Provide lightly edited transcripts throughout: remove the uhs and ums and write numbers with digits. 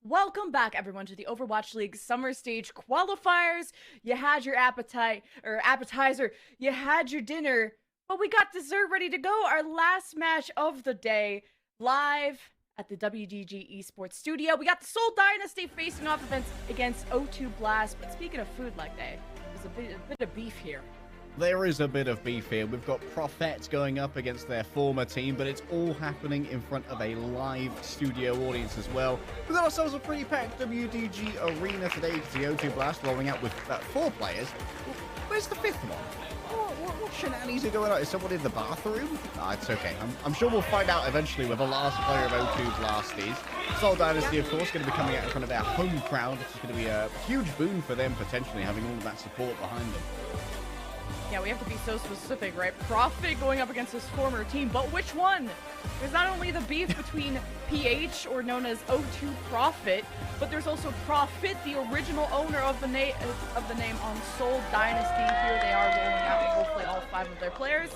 Welcome back, everyone, to the Overwatch League Summer Stage Qualifiers. You had your appetizer, you had your dinner, but we got dessert ready to go. Our last match of the day, live at the WDG Esports studio. We got the Seoul Dynasty facing off against O2 Blast. But speaking of food like that, there's a bit of beef here. There is a bit of beef here. We've got Prophet going up against their former team, but it's all happening in front of a live studio audience as well. We've got ourselves a pretty packed WDG arena today because the O2 Blast rolling out with 4 players. Where's the 5th one? What shenanigans are going on? Is someone in the bathroom? Nah, it's okay. I'm sure we'll find out eventually where the last player of O2 Blast is. Seoul Dynasty, of course, going to be coming out in front of their home crowd, which is going to be a huge boon for them, potentially, having all of that support behind them. Yeah, we have to be so specific, right? Prophet going up against his former team, but which one? There's not only the beef between PH, or known as O2 Prophet, but there's also Prophet, the original owner of the name on Seoul Dynasty. Here they are rolling out hopefully all 5 of their players.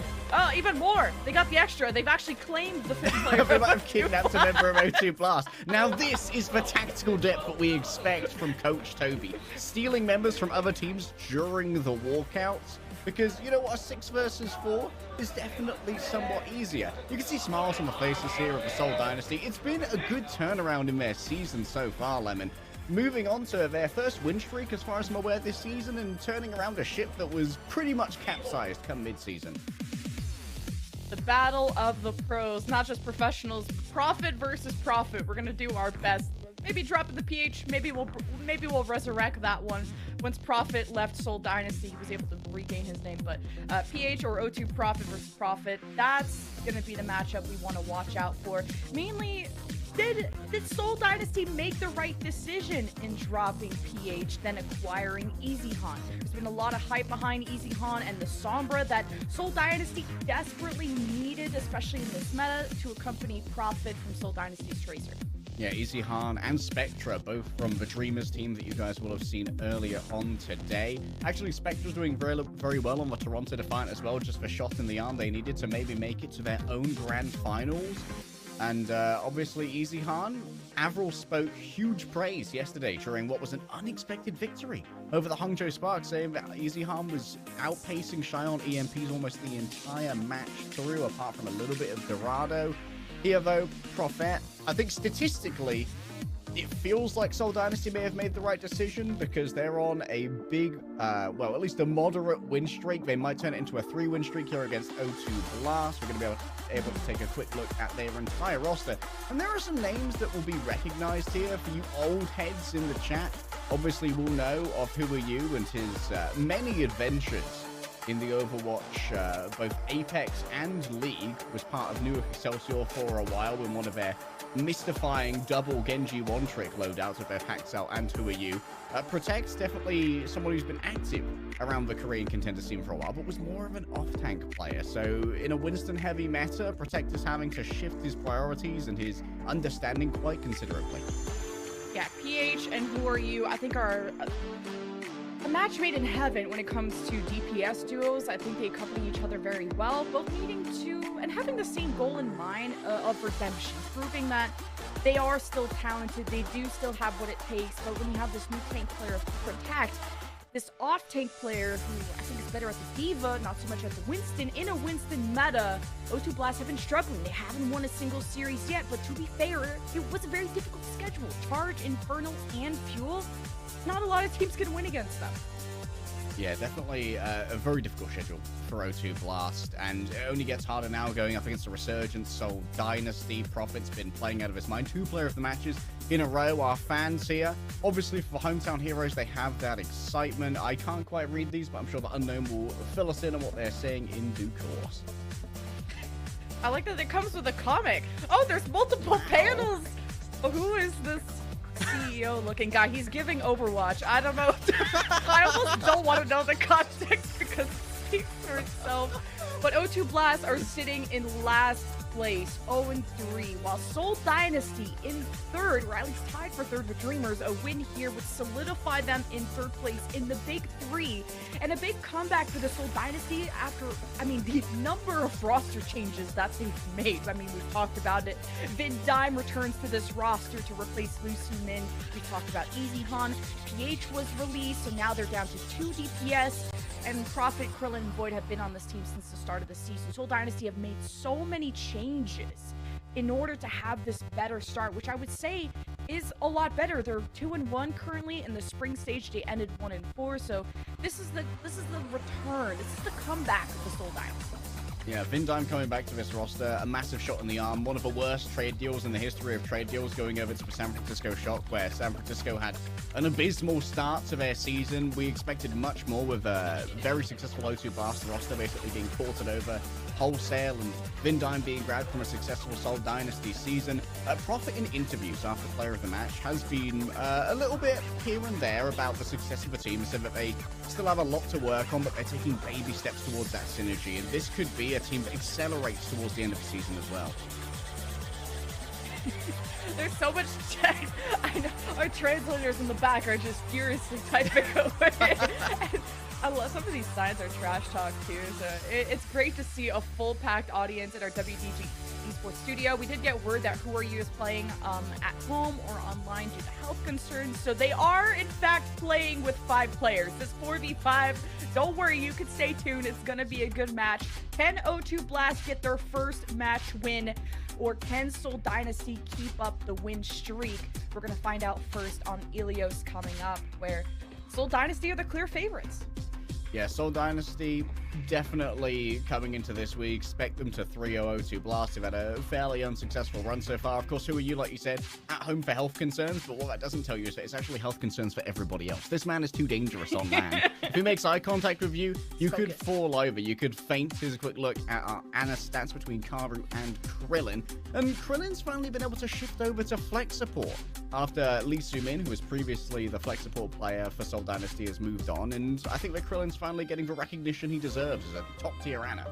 Even more! They got the extra. They've actually claimed the 5th player. They might have kidnapped a member of O2 Blast. Now this is the tactical depth that we expect from Coach Toby. Stealing members from other teams during the walkouts. Because, you know what, a 6 versus 4 is definitely somewhat easier. You can see smiles on the faces here of the Seoul Dynasty. It's been a good turnaround in their season so far, Lemon. Moving on to their first win streak, as far as I'm aware, this season, and turning around a ship that was pretty much capsized come mid-season. The battle of the pros, not just professionals. Prophet versus Prophet. We're gonna do our best. Maybe drop in the PH. Maybe we'll resurrect that one. Once Prophet left Seoul Dynasty, he was able to regain his name. But PH or O2 Prophet versus Prophet, that's gonna be the matchup we want to watch out for. Mainly, did Seoul Dynasty make the right decision in dropping PH, then acquiring EasyHan? There's been a lot of hype behind EasyHan and the Sombra that Seoul Dynasty desperately needed, especially in this meta, to accompany Prophet from Seoul Dynasty's Tracer. Yeah, EasyHan and Spectra, both from the Dreamers team that you guys will have seen earlier on today. Actually, Spectra's doing very well on the Toronto Defiant as well, just the shot in the arm they needed to maybe make it to their own grand finals. And obviously, EasyHan, Avril spoke huge praise yesterday during what was an unexpected victory over the Hangzhou Spark, saying that EasyHan was outpacing Xion EMPs almost the entire match through, apart from a little bit of Dorado. Here, though, Prophet, I think statistically, it feels like Seoul Dynasty may have made the right decision because they're on a big, well, at least a moderate win streak. They might turn it into a 3-win streak here against O2 Blast. We're going to be able to take a quick look at their entire roster. And there are some names that will be recognized here for you old heads in the chat. Obviously, we'll know of Who Are You and his many adventures in the Overwatch, both Apex and League. Was part of New Colosseo for a while when one of their mystifying double Genji one-trick loadouts of their Paxel and Who Are You. Protect's definitely someone who's been active around the Korean contender scene for a while, but was more of an off-tank player. So in a Winston-heavy meta, Protect is having to shift his priorities and his understanding quite considerably. Yeah, PH and Who Are You, I think, are a match made in heaven when it comes to DPS duos. I think they accompany each other very well, both needing to and having the same goal in mind of redemption, proving that they are still talented, they do still have what it takes. But when you have this new tank player of Protect, this off-tank player who I think is better at the Diva, not so much at the Winston, in a Winston meta, O2 Blast have been struggling. They haven't won a single series yet, but to be fair, it was a very difficult schedule. Charge, Infernal, and Fuel. Not a lot of teams can win against them. Yeah, definitely a very difficult schedule for O2 Blast, and it only gets harder now going up against the Resurgence. Seoul Dynasty. Prophet's been playing out of his mind. 2 player of the matches in a row. Our fans here, obviously for Hometown Heroes, they have that excitement. I can't quite read these, but I'm sure the Unknown will fill us in on what they're saying in due course. I like that it comes with a comic. Oh, there's multiple panels. Oh, who is this CEO looking guy? He's giving Overwatch. I don't know. I almost don't want to know the context because it speaks for itself. But O2 Blast are sitting in last place, 0-3, while Seoul Dynasty in third, or at least tied for third with Dreamers. A win here would solidify them in third place in the Big Three, and a big comeback for the Seoul Dynasty after, I mean, the number of roster changes that they've made. I mean, we've talked about it. Vindime returns to this roster to replace Lu Su-min. We talked about Easy Han. PH was released, so now they're down to 2 DPS. And Prophet, Krillin, and Void have been on this team since the start of the season. Seoul Dynasty have made so many changes in order to have this better start, which I would say is a lot better. They're 2-1 currently. In the spring stage, they ended 1-4. So this is the return. This is the comeback of the Seoul Dynasty. Yeah, Vindime coming back to this roster, a massive shot in the arm, one of the worst trade deals in the history of trade deals, going over to the San Francisco Shock, where San Francisco had an abysmal start to their season. We expected much more with a very successful O2 Blast roster basically being ported over wholesale, and Vindime being grabbed from a successful Seoul Dynasty season. Prophet in interviews after player of the match has been a little bit here and there about the success of the team, and said that they still have a lot to work on, but they're taking baby steps towards that synergy, and this could be a team that accelerates towards the end of the season as well. There's so much text. I know our translators in the back are just furiously typing away. I love some of these signs are trash talk too, so it's great to see a full packed audience at our WDG Esports studio. We did get word that Who Are You is playing at home or online due to health concerns, so they are in fact playing with 5 players. This 4v5, don't worry, you can stay tuned. It's gonna be a good match. Can O2 Blast get their first match win, or can Seoul Dynasty keep up the win streak? We're gonna find out first on Ilios coming up, where Seoul Dynasty are the clear favorites. Yeah, Seoul Dynasty definitely coming into this week. Expect them to 3-0 O2 Blast. They've had a fairly unsuccessful run so far. Of course, Who Are You, like you said, at home for health concerns, but what that doesn't tell you is that it's actually health concerns for everybody else. This man is too dangerous on land. If he makes eye contact with you, you could fall over. You could faint. Here's a quick look at our Ana stats between Karu and Krillin. And Krillin's finally been able to shift over to flex support after Lee Su-min, who was previously the flex support player for Seoul Dynasty, has moved on. And I think that Krillin's finally getting the recognition he deserves as a top-tier Ana.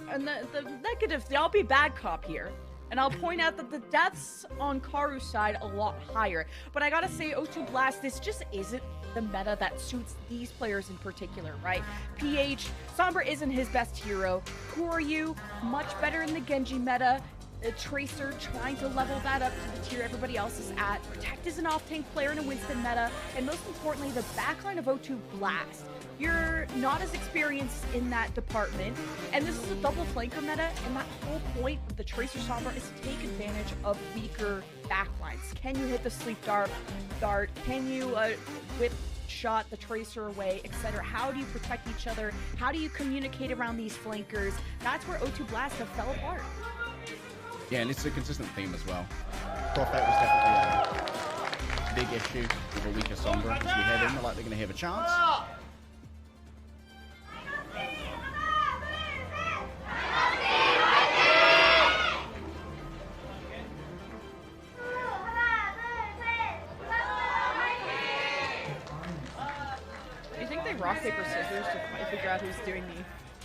And the negatives, I'll be bad cop here, and I'll point out that the deaths on Karu's side a lot higher. But I gotta say, O2 Blast, this just isn't the meta that suits these players in particular, right? PH, Sombra isn't his best hero. Who Are You? Much better in the Genji meta. Tracer trying to level that up to the tier everybody else is at. Protect is an off-tank player in a Winston meta. And most importantly, the backline of O2 Blast. You're not as experienced in that department. And this is a double flanker meta, and that whole point of the Tracer Sombra is to take advantage of weaker backlines. Can you hit the sleep dart? Can you whip shot the Tracer away, etc.? How do you protect each other? How do you communicate around these flankers? That's where O2 Blast have fell apart. Yeah, and it's a consistent theme as well. Prophet was definitely a big issue with a weaker Sombra. As we head in, they're like they're going to have a chance. Do you think they rock, paper, scissors to figure out who's doing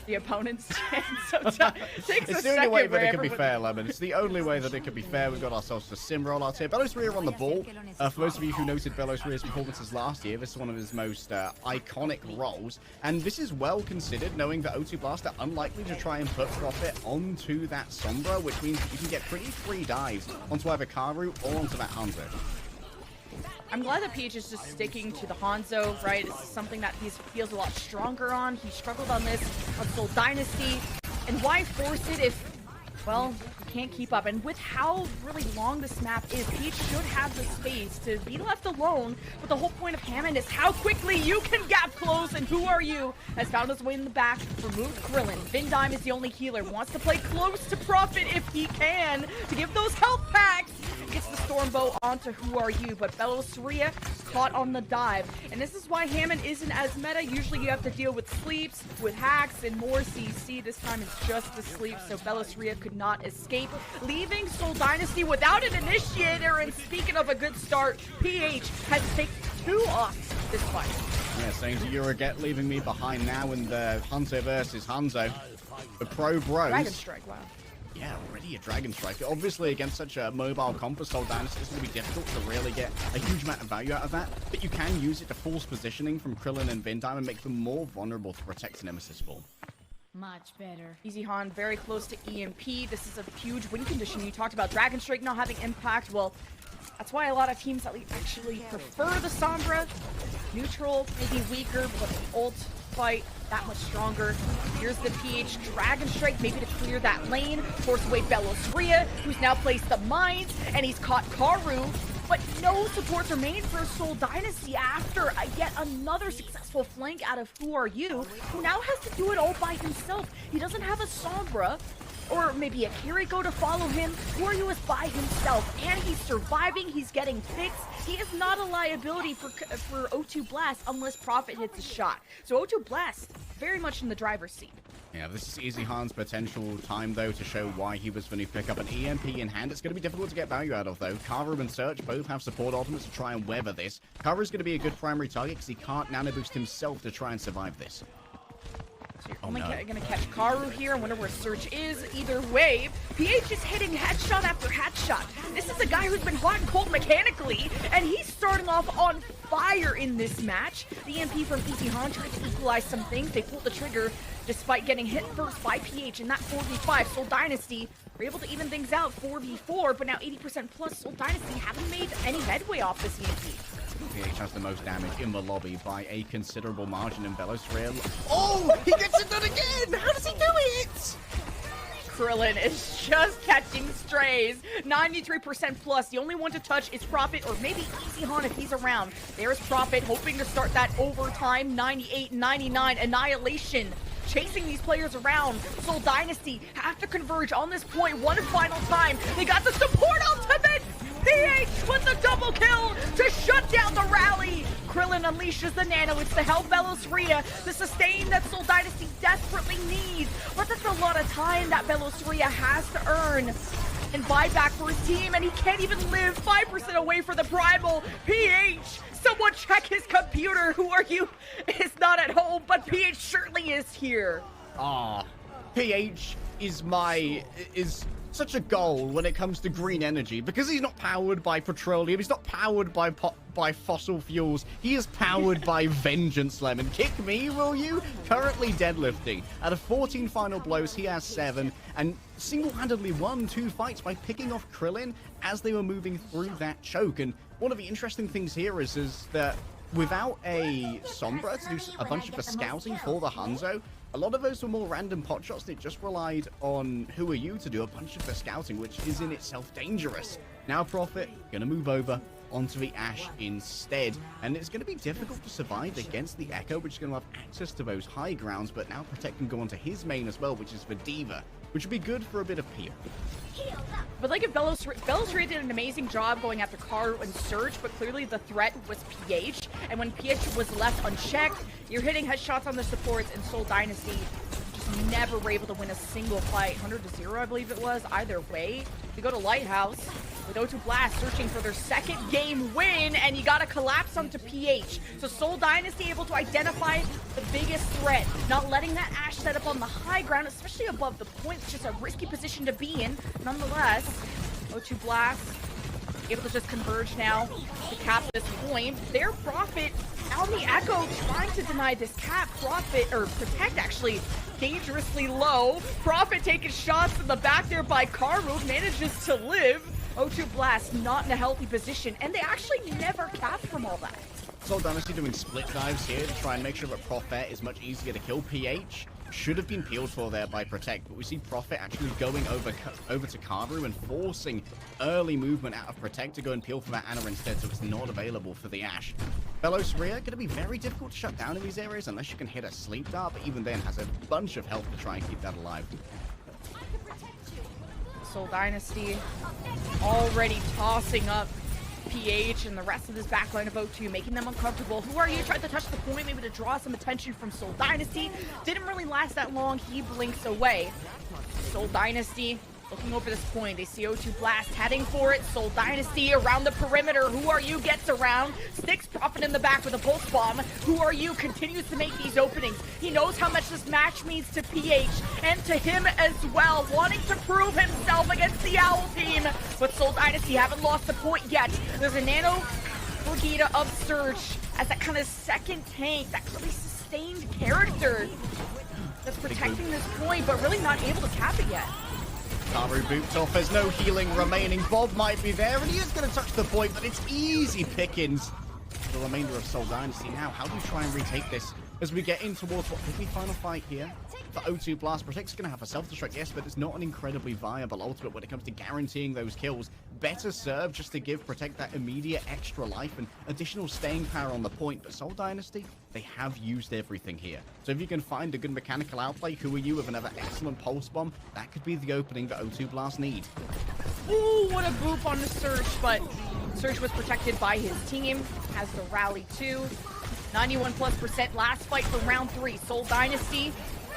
the opponent's chance? Sometimes it's the only way that it can be fair, Lemon. It's the only way that it can be fair. We've got ourselves a sim rollout here. Belos Ria on the ball. For those of you who noted Belos Ria's performances last year, this is one of his most iconic roles. And this is well considered, knowing that O2 Blast are unlikely to try and put Prophet onto that Sombra, which means you can get pretty free dives onto either Karu or onto that Hanzo. I'm glad that PH is just sticking to the Hanzo, right? This is something that he feels a lot stronger on. He struggled on this on Seoul Dynasty. And why force it if, well, you can't keep up? And with how really long this map is, PH should have the space to be left alone. But the whole point of Hammond is how quickly you can gap close. And Who Are You has found his way in the back, removed Krillin. Vindime is the only healer, wants to play close to Prophet if he can to give those health packs. Gets the Stormbow onto Who Are You, but Belos Ria caught on the dive. And this is why Hammond isn't as meta. Usually you have to deal with sleeps, with hacks, and more CC. This time it's just the sleep, so Belos Ria could not escape, leaving Seoul Dynasty without an initiator. And speaking of a good start, PH has taken 2 off this fight. Yeah, saying to Euroget, leaving me behind now in the Hanzo versus Hanzo. The Pro Bros. Dragon Strike, wow. Yeah, already a Dragon Strike. Obviously, against such a mobile comp as Seoul Dynasty, it's going to be difficult to really get a huge amount of value out of that. But you can use it to force positioning from Krillin and Vindime and make them more vulnerable to protect Nemesis Ball. Much better. Easy Han very close to EMP. This is a huge win condition. You talked about Dragon Strike not having impact. Well, that's why a lot of teams actually prefer the Sombra. Neutral, maybe weaker, but the ult fight that much stronger. Here's the PH Dragon Strike, maybe to clear that lane, force away Belosria, who's now placed the mines, and he's caught Karu. But no supports remain for Seoul Dynasty after yet another successful flank out of Who Are You, who now has to do it all by himself. He doesn't have a Sombra, or maybe a Kiriko to follow him. Who Are You is by himself, and he's surviving, he's getting fixed. He is not a liability for O2 Blast unless Prophet hits a shot. So O2 Blast, very much in the driver's seat. Yeah, this is Easy Han's potential time, though, to show why he was going to pick up an EMP in hand. It's going to be difficult to get value out of, though. Karu and Search both have support ultimates to try and weather this. Karu is going to be a good primary target because he can't nano boost himself to try and survive this. So you're only going to catch Karu here. I wonder where Search is. Either way, PH is hitting headshot after headshot. This is a guy who's been hot and cold mechanically, and he's starting off on fire in this match. The EMP from Easy Han trying to equalize some things. They pulled the trigger despite getting hit first by PH in that 4v5. Seoul Dynasty were able to even things out 4v4, but now 80% plus. Seoul Dynasty haven't made any headway off this EMP. PH has the most damage in the lobby by a considerable margin in Belosria. Oh, he gets it done again! How does he do it? Krillin is just catching strays. 93% plus. The only one to touch is Prophet, or maybe Easy Han if he's around. There's Prophet hoping to start that overtime. 98-99 Annihilation. Chasing these players around. Seoul Dynasty have to converge on this point one final time. They got the support ultimate! PH with the double kill to shut down the rally. Krillin unleashes the nano. It's the help Belosria, the sustain that Seoul Dynasty desperately needs. But that's a lot of time that Belosria has to earn and buyback for his team, and he can't even live 5% away for the primal. PH, someone check his computer. Who Are You is not at home, but PH certainly is here. PH is such a goal when it comes to green energy because he's not powered by petroleum, he's not powered by fossil fuels, he is powered by vengeance. Lemon, kick me, will you? Currently deadlifting. Out of 14 final blows, he has 7 and single-handedly won 2 fights by picking off Krillin as they were moving through that choke. And one of the interesting things here is that without a Sombra to do a bunch of the scouting for the Hanzo, a lot of those were more random pot shots that just relied on Who Are You to do a bunch of the scouting, which is in itself dangerous. Now Prophet gonna move over onto the Ashe instead, and it's gonna be difficult to survive against the Echo, which is gonna have access to those high grounds, but now Protect can go onto his main as well, which is the Diva, which would be good for a bit of peel. But like if Belosria did an amazing job going after Karu and Surge, but clearly the threat was PH, and when PH was left unchecked, you're hitting headshots on the supports, and Seoul Dynasty just never were able to win a single fight. 100-0, I believe it was. Either way, we go to Lighthouse with O2 Blast searching for their second game win, and you gotta collapse onto PH. So Seoul Dynasty able to identify the biggest threat, not letting that Ashe set up on the high ground, especially above the point. It's just a risky position to be in. Nonetheless, O2 Blast able to just converge now to cap this point. Their Prophet on the Echo trying to deny this cap. Protect actually dangerously low. Prophet taking shots in the back there by Karu, manages to live. O2 Blast not in a healthy position, and they actually never capped from all that. Seoul Dynasty doing split dives here to try and make sure that Prophet is much easier to kill. PH should have been peeled for there by Protect, but we see Prophet actually going over to Karu and forcing early movement out of Protect to go and peel for that Ana instead, so it's not available for the Ashe. Belosria going to be very difficult to shut down in these areas unless you can hit a sleep dart, but even then has a bunch of health to try and keep that alive. Seoul Dynasty already tossing up PH and the rest of this backline of O2, making them uncomfortable. Who Are You tried to touch the point, maybe to draw some attention from Seoul Dynasty. Didn't really last that long. He blinks away. Seoul Dynasty Looking over this point, they see O2 Blast heading for it. Seoul Dynasty around the perimeter. Who are you gets around. Sticks Prophet in the back with a pulse bomb. Who are you continues to make these openings. He knows how much this match means to PH and to him as well. Wanting to prove himself against the Owl team. But Seoul Dynasty haven't lost the point yet. There's a Nano Brigida of Surge as that kind of second tank, that really sustained character that's protecting this point, but really not able to cap it yet. Karu boots off, there's no healing remaining. Bob might be there, and he is going to touch the point, but it's easy pickings. The remainder of Seoul Dynasty now. How do we try and retake this as we get in towards what could be final fight here? For O2 Blast, Protect's going to have a self-destruct, yes, but it's not an incredibly viable ultimate when it comes to guaranteeing those kills. Better serve just to give Protect that immediate extra life and additional staying power on the point. But Seoul Dynasty, they have used everything here. So if you can find a good mechanical outplay, who are you with another excellent pulse bomb, that could be the opening that O2 Blast need. Ooh, what a boop on the Surge, but Surge was protected by his team. Has the rally too. 91+% last fight for round 3. Seoul Dynasty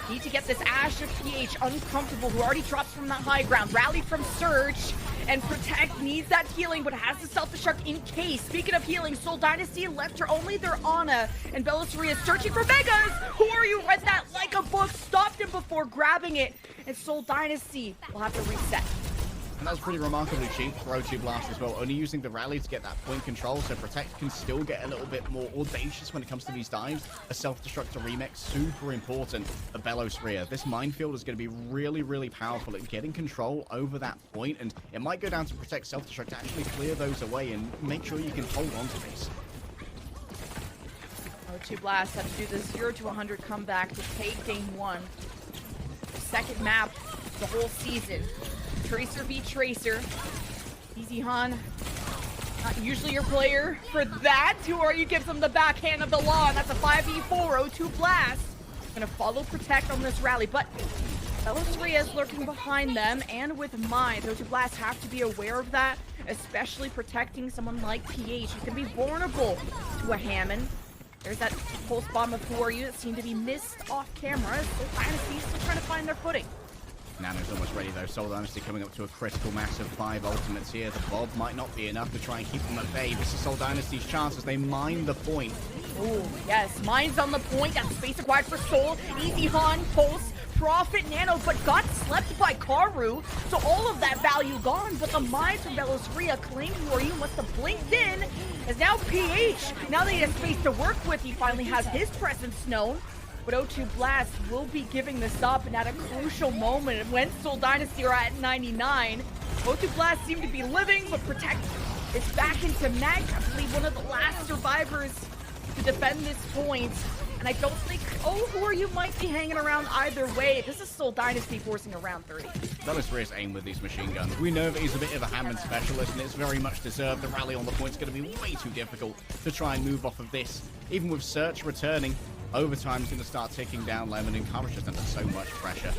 need to get this Ash of PH uncomfortable, who already drops from that high ground. Rally from Surge, and Protect needs that healing, but has the self-destruct in case. Speaking of healing, Seoul Dynasty left her only their Ana, and Bellasaria is searching for Megas. Who are you? Read that like a book, stopped him before grabbing it, and Seoul Dynasty will have to reset. And that's pretty remarkably cheap for O2 Blast as well, only using the rally to get that point control, so Protect can still get a little bit more audacious when it comes to these dives. A self-destructor remix, super important for Bellasaria. This minefield is going to be really, really powerful at getting control over that point, and it might go down to Protect self-destruct to actually clear those away and make sure you can hold on to this. O2 Blast had to do this 0 to 100 comeback to take game 1. Second map the whole season. Tracer v Tracer. Easy Han, not usually your player for that. Who are you? Gives him the backhand of the law, and that's a 5v4. O2 Blast gonna follow Protect on this rally, but Bellasaria is lurking behind them, and with mines, O2 Blast have to be aware of that, especially protecting someone like PH, who can be vulnerable to a Hammond. There's that pulse bomb of Who Are You that seemed to be missed off camera. So Dynasty still trying to find their footing. Nano's almost ready though. Seoul Dynasty coming up to a critical mass of 5 ultimates here. The Bob might not be enough to try and keep them at bay. This is Seoul Dynasty's chance as they mine the point. Oh, yes. Mines on the point. That's space acquired for Seoul. Easy Han, Pulse, Prophet, Nano, but got slept by Karu. So all of that value gone. But the mines from Bellasaria claim Who Are You must have blinked in. As now PH, now they have space to work with. He finally has his presence known. But O2 Blast will be giving this up, and at a crucial moment when Seoul Dynasty are at 99, O2 Blast seem to be living, but Protect is back into Mag, I believe one of the last survivors to defend this point. And I don't think, Who Are You might be hanging around either way. This is Seoul Dynasty forcing a round 30. Bellasaria aim with these machine guns. We know that he's a bit of a Hammond specialist, and it's very much deserved. The rally on the point's going to be way too difficult to try and move off of this. Even with Search returning, overtime's going to start ticking down. Lemon and Coverage just under so much pressure.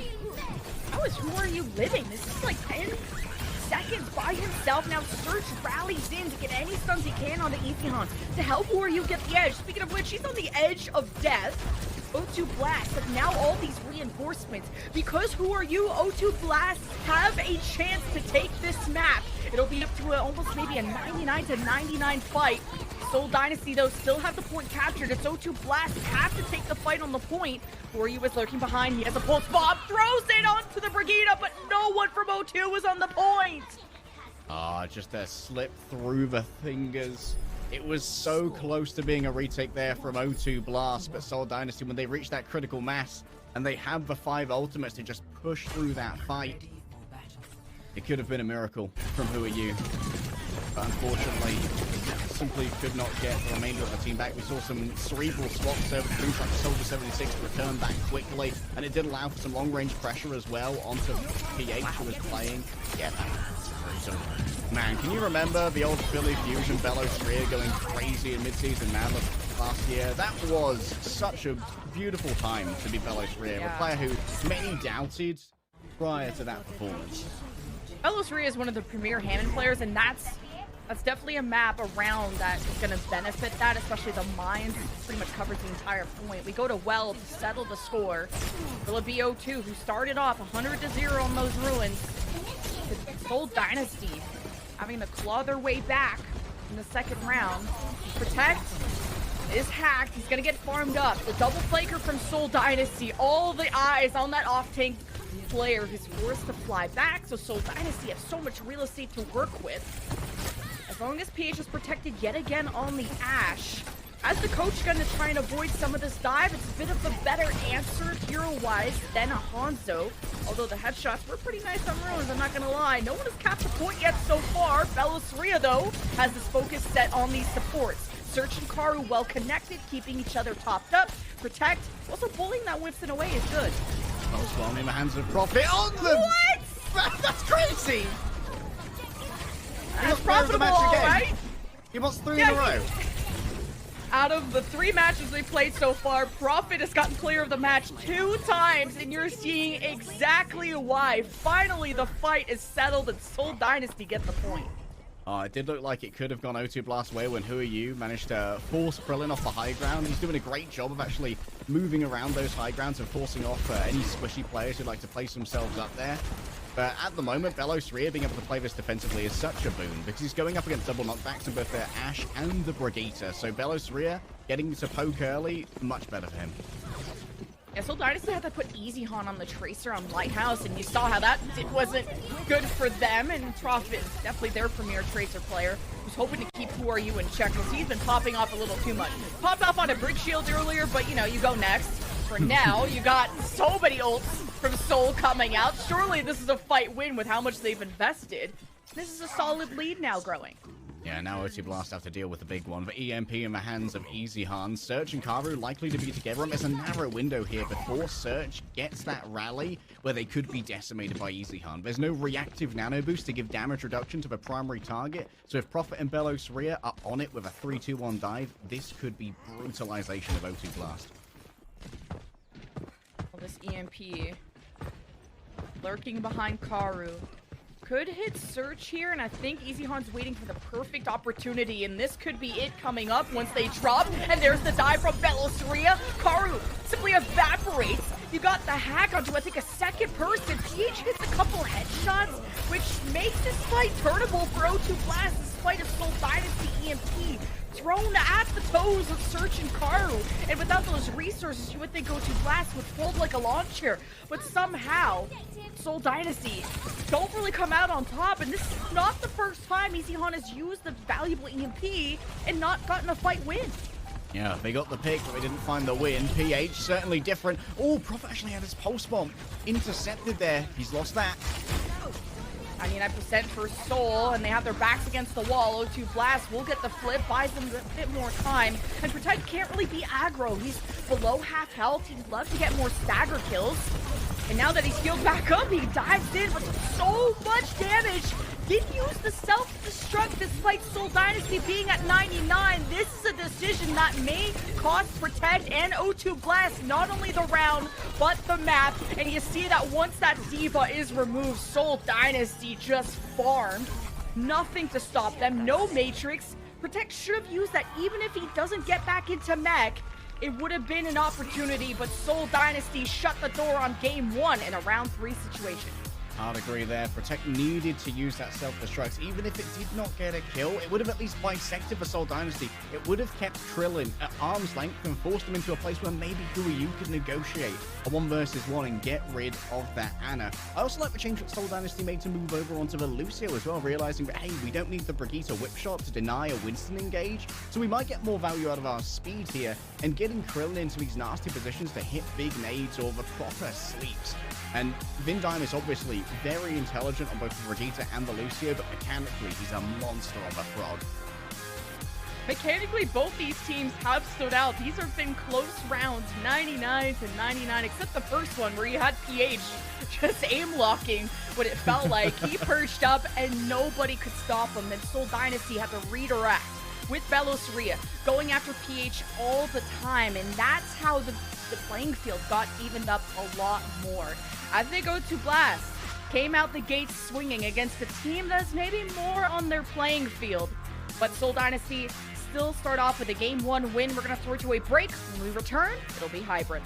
How is Who Are You living? This is like 10 seconds by himself. Now Search rallies in to get any stuns he can onto Ethan to help Who Are You get the edge. Speaking of which, he's on the edge of death. O2 Blast have now all these reinforcements. Because Who Are You, O2 Blast have a chance to take this map. It'll be up to almost maybe a 99 to 99 fight. Seoul Dynasty, though, still have the point captured. It's O2 Blast have to take the fight on the point. Who Are You is lurking behind. He has a pulse bomb, throws it onto the Brigida, but no one from O2 was on the point. Just a slip through the fingers. It was so close to being a retake there from O2 Blast, but Seoul Dynasty, when they reach that critical mass and they have the 5 ultimates to just push through that fight, it could have been a miracle from Who Are You. But unfortunately, simply could not get the remainder of the team back. We saw some cerebral swaps over to things like Soldier 76 to return back quickly, and it did allow for some long-range pressure as well onto PH, who was playing. Yeah, so, man, can you remember the old Philly Fusion Bellasaria going crazy in mid-season Madness last year? That was such a beautiful time to be Bellasaria, a player who many doubted prior to that performance. Bellasaria is one of the premier Hammond players, and that's definitely a map around that is going to benefit that, especially the mines. Pretty much covers the entire point. We go to Well to settle the score. Will it be O2, who started off 100-0 on those ruins? Seoul Dynasty having to claw their way back in the second round. Protect is hacked. He's gonna get farmed up. The double flanker from Seoul Dynasty. All the eyes on that off-tank player who's forced to fly back. So Seoul Dynasty has so much real estate to work with. As long as PH is protected yet again on the Ashe, as the coach gonna try and avoid some of this dive, it's a bit of a better answer hero-wise than a Hanzo. Although the headshots were pretty nice on Ruins, I'm not gonna lie. No one has capped a point yet so far. Belosaria, though, has his focus set on these supports. Search and Karu well connected, keeping each other topped up. Protect, also bullying that Winston away is good. Well, in the hands of Profit on them! What? That's crazy! That's profitable, right? He wants 3 in a row. Out of the 3 matches they played so far, Profit has gotten clear of the match 2 times, and you're seeing exactly why. Finally, the fight is settled, and Seoul Dynasty get the point. It did look like it could have gone O2 Blast way when Who Are You managed to force Krillin off the high ground. He's doing a great job of actually moving around those high grounds and forcing off any squishy players who'd like to place themselves up there. But at the moment, Belosaria being able to play this defensively is such a boon because he's going up against double knockbacks in both the Ashe and the Brigitte. So Belosaria getting to poke early, much better for him. Yeah, Seoul Dynasty had to put Easy Han on the Tracer on Lighthouse, and you saw how that wasn't good for them, and Profit is definitely their premier Tracer player, who's hoping to keep Who Are You in check, because he's been popping off a little too much. Popped off on a Brig Shield earlier, but, you know, you go next. For now, you got so many ults from Seoul coming out. Surely this is a fight win with how much they've invested. This is a solid lead now growing. Yeah, now O2 Blast have to deal with the big one. But EMP in the hands of Easy Han. Search and Karu likely to be together. And there's a narrow window here before Search gets that rally where they could be decimated by Easy Han. There's no reactive nano boost to give damage reduction to the primary target. So if Profit and Belosaria are on it with a 3-2-1 dive, this could be brutalization of O2 Blast. Well, this EMP lurking behind Karu. Could hit Search here, and I think Easy Han's waiting for the perfect opportunity, and this could be it coming up once they drop, and there's the dive from Belosaria. Karu simply evaporates. You got the hack onto, I think, a second person. PH hits a couple headshots, which makes this fight turnable for O2 Blast, despite a Seoul Dynasty EMP thrown at the toes of Search and Karu. And without those resources, you would think O2 Blast would fold like a lawn chair, but somehow Seoul Dynasty don't really come out on top, and this is not the first time Easy Han has used the valuable EMP and not gotten a fight win. Yeah, they got the pick, but they didn't find the win. PH certainly different. Oh, Prophet actually had his pulse bomb intercepted there. He's lost that. 99% for Seoul, and they have their backs against the wall. O2 Blast will get the flip, buys them a bit more time, and Protect can't really be aggro. He's below half health. He'd love to get more stagger kills. And now that he's healed back up, he dives in with so much damage. Didn't use the self-destruct despite Seoul Dynasty being at 99. This is a decision that may cost Protect and O2 Blast not only the round, but the map. And you see that once that D.Va is removed, Seoul Dynasty just farmed. Nothing to stop them, no Matrix. Protect should have used that even if he doesn't get back into mech. It would have been an opportunity, but Seoul Dynasty shut the door on game 1 in a round 3 situation. I'd agree there. Protect needed to use that self-destruct. Even if it did not get a kill, it would have at least bisected the Seoul Dynasty. It would have kept Krillin at arm's length and forced him into a place where maybe Who Are You could negotiate a 1 versus 1 and get rid of that Ana. I also like the change that Seoul Dynasty made to move over onto the Lucio as well, realizing that, hey, we don't need the Brigitte whip shot to deny a Winston engage, so we might get more value out of our speed here, and getting Krillin into these nasty positions to hit big nades or the proper sleeps. And Vindime is obviously very intelligent on both the Brigitte and the Lucio, but mechanically, he's a monster on the frog. Mechanically, both these teams have stood out. These have been close rounds, 99 to 99, except the first one where you had PH just aim locking what it felt like. He perched up and nobody could stop him. Then Seoul Dynasty had to redirect with Belosaria, going after PH all the time, and that's how the playing field got evened up a lot more. I think O2 Blast came out the gates swinging against a team that's maybe more on their playing field, but Seoul Dynasty still start off with a game 1 win. We're going to throw it to a break. When we return, it'll be hybrid.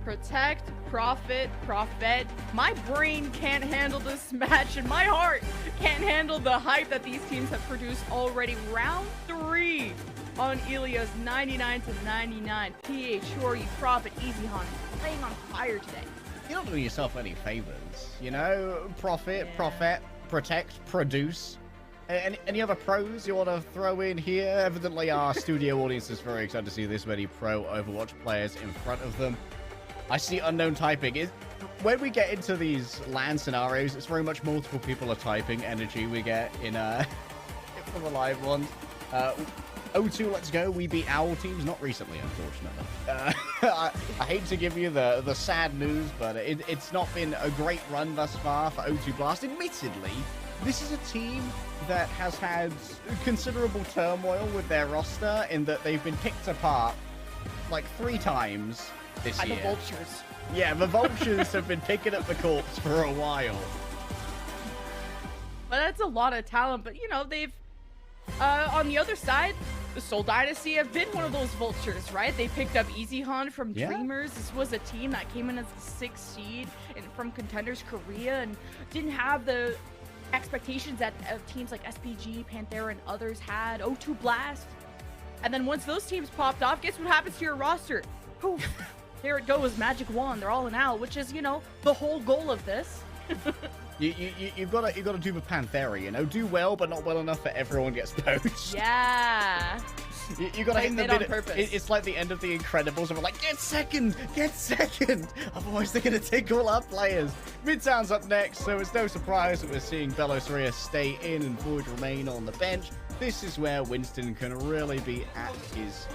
Protect, Profit, Prophet. My brain can't handle this match, and my heart can't handle the hype that these teams have produced already. Round 3 on Ilios, 99-99. PH, who are you? Profit, Easy Hunt, playing on fire today. You're not doing yourself any favors, you know? Profit, Prophet, Protect, Produce. Any other pros you want to throw in here? Evidently, our studio audience is very excited to see this many pro Overwatch players in front of them. I see unknown typing. When we get into these LAN scenarios, it's very much multiple people are typing energy we get in for the live ones. O2, let's go. We beat Owl teams, not recently, unfortunately. I hate to give you the sad news, but it's not been a great run thus far for O2 Blast. Admittedly, this is a team that has had considerable turmoil with their roster in that they've been picked apart like 3 times this year. The Vultures. Yeah, the Vultures have been picking up the corpse for a while. But that's a lot of talent. But, you know, they've... on the other side, the Seoul Dynasty have been one of those Vultures, right? They picked up Easy Han from Dreamers. This was a team that came in as the 6th seed from Contenders Korea and didn't have the expectations that teams like SPG, Panthera, and others had. O2 Blast. And then once those teams popped off, guess what happens to your roster? Poof. There it goes, magic wand. They're all in Owl, which is, you know, the whole goal of this. You've got to do the Panthera, you know, do well, but not well enough that everyone gets poached. Yeah. You got to hit the bit on purpose. It's like the end of the Incredibles, and we're like, get second, otherwise they're gonna take all our players. Midtown's up next, so it's no surprise that we're seeing Belos stay in and Void remain on the bench. This is where Winston can really be at his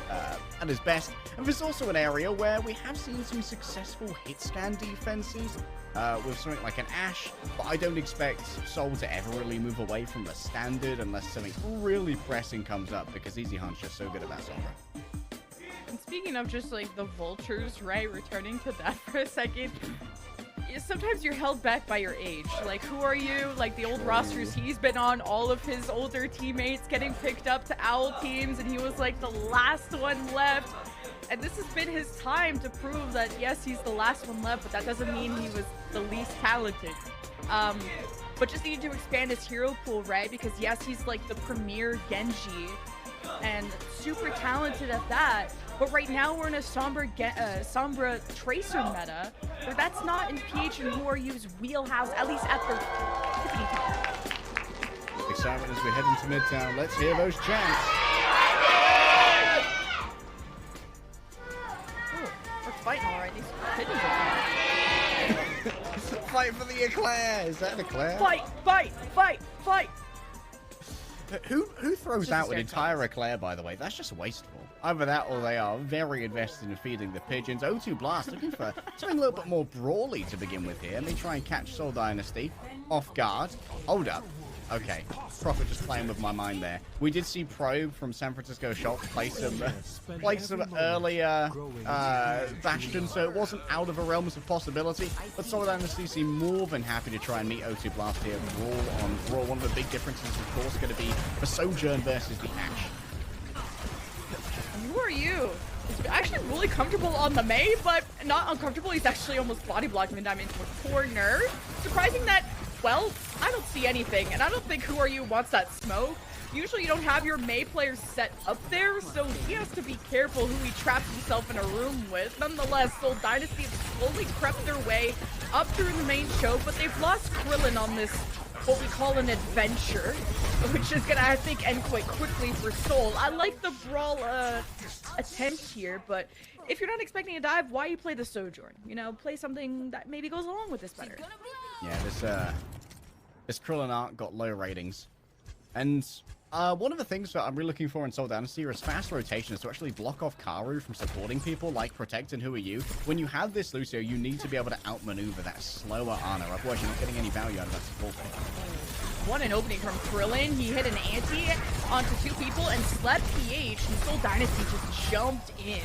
best. And there's also an area where we have seen some successful hit scan defenses with something like an Ashe, but I don't expect Seoul to ever really move away from the standard unless something really pressing comes up, because Easy Hunt's just so good about Sombra. And speaking of just like the Vultures, right, returning to that for a second, sometimes you're held back by your age. Like, who are you? Like, the old rosters he's been on, all of his older teammates getting picked up to Owl teams, and he was like the last one left. And this has been his time to prove that, yes, he's the last one left, but that doesn't mean he was the least talented. But just need to expand his hero pool, right? Because, yes, he's like the premier Genji and super talented at that. But right now we're in a Sombra Tracer meta, where that's not in PH and Who Are You's wheelhouse, at least at the tippity top. Excitement as we head into Midtown. Let's hear those chants. Fighting all right. These pigeons are fighting. Fight for the Eclair. Is that an Eclair? Fight. Who throws out an entire Eclair, by the way? That's just wasteful. Either that or they are very invested in feeding the pigeons. O2 Blast looking for something a little bit more brawly to begin with here. And they try and catch Seoul Dynasty off guard. Hold up. Okay, Prophet just playing with my mind there. We did see Probe from San Francisco Shock play some earlier Bastion, so it wasn't out of the realms of possibility. But Seoul Dynasty seem more than happy to try and meet O2 Blast here. Brawl on Brawl. One of the big differences, of course, going to be the Sojourn versus the Ashe. Who are you? He's actually really comfortable on the Mei, but not uncomfortable. He's actually almost body blocking Midtown into a corner. Surprising that, well, I don't see anything, and I don't think Who Are You wants that smoke. Usually you don't have your Mei players set up there, so he has to be careful who he traps himself in a room with. Nonetheless, Seoul Dynasty have slowly crept their way up through the main choke, but they've lost Krillin on this, what we call an adventure, which is gonna, I think, end quite quickly for Seoul. I like the brawl attempt here, but if you're not expecting a dive, why you play the Sojourn? You know, play something that maybe goes along with this better. Yeah, this Krillin arc got low ratings. And one of the things that I'm really looking for in Seoul Dynasty is fast rotations to actually block off Karu from supporting people like Protect and Who Are You. When you have this Lucio, you need to be able to outmaneuver that slower Ana, otherwise you're not getting any value out of that support. What an opening from Krillin. He hit an anti onto 2 people and slept PH, and Seoul Dynasty just jumped in.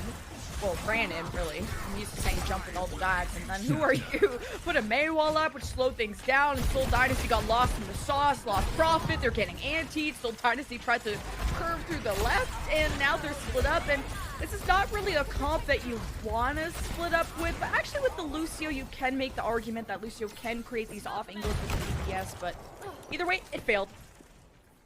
Well, ran in, really. I'm used to saying jumping all the dives. And then Who Are You? Put a Mei wall up, which slowed things down, and Seoul Dynasty got lost in the sauce, lost Profit. They're getting antied. Seoul Dynasty tried to curve through the left, and now they're split up. And This is not really a comp that you want to split up with, but actually with the Lucio, you can make the argument that Lucio can create these off angles with the DPS, but either way, it failed.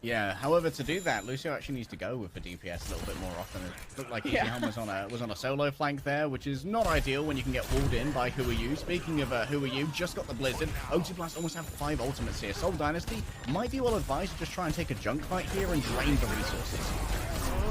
Yeah, however, to do that, Lucio actually needs to go with the DPS a little bit more often. It looked like Easyhan was on a solo flank there, which is not ideal when you can get walled in by Who Are You. Speaking of Who Are You, just got the Blizzard. O2 Blast almost have 5 ultimates here. Seoul Dynasty might be well advised to just try and take a junk fight here and drain the resources.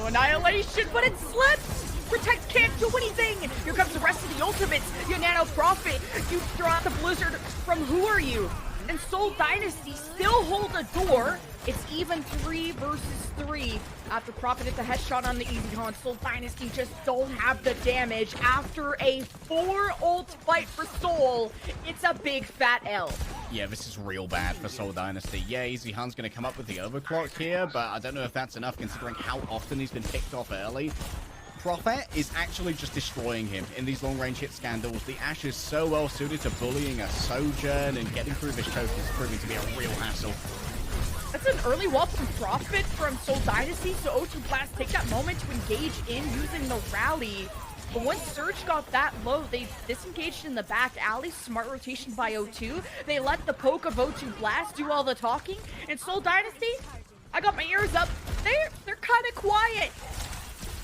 Oh, Annihilation, but it slips! Protect can't do anything! Here comes the rest of the ultimates! You Nano Prophet! You throw out the Blizzard from Who Are You? And Seoul Dynasty still hold a door. It's even 3 versus 3. After Prophet hit the headshot on the Easyhan, Seoul Dynasty just don't have the damage. After a 4 ult fight for Seoul, it's a big fat L. Yeah, this is real bad for Seoul Dynasty. Yeah, Easyhan's going to come up with the overclock here, but I don't know if that's enough considering how often he's been picked off early. Prophet is actually just destroying him in these long-range hit scandals. The Ashe is so well suited to bullying a Sojourn, and getting through this choke is proving to be a real hassle. That's an early wall from Prophet from Seoul Dynasty, so O2 Blast take that moment to engage in using the rally. But once Surge got that low, they disengaged in the back alley. Smart rotation by O2. They let the poke of O2 Blast do all the talking. And Seoul Dynasty, I got my ears up. They're kind of quiet.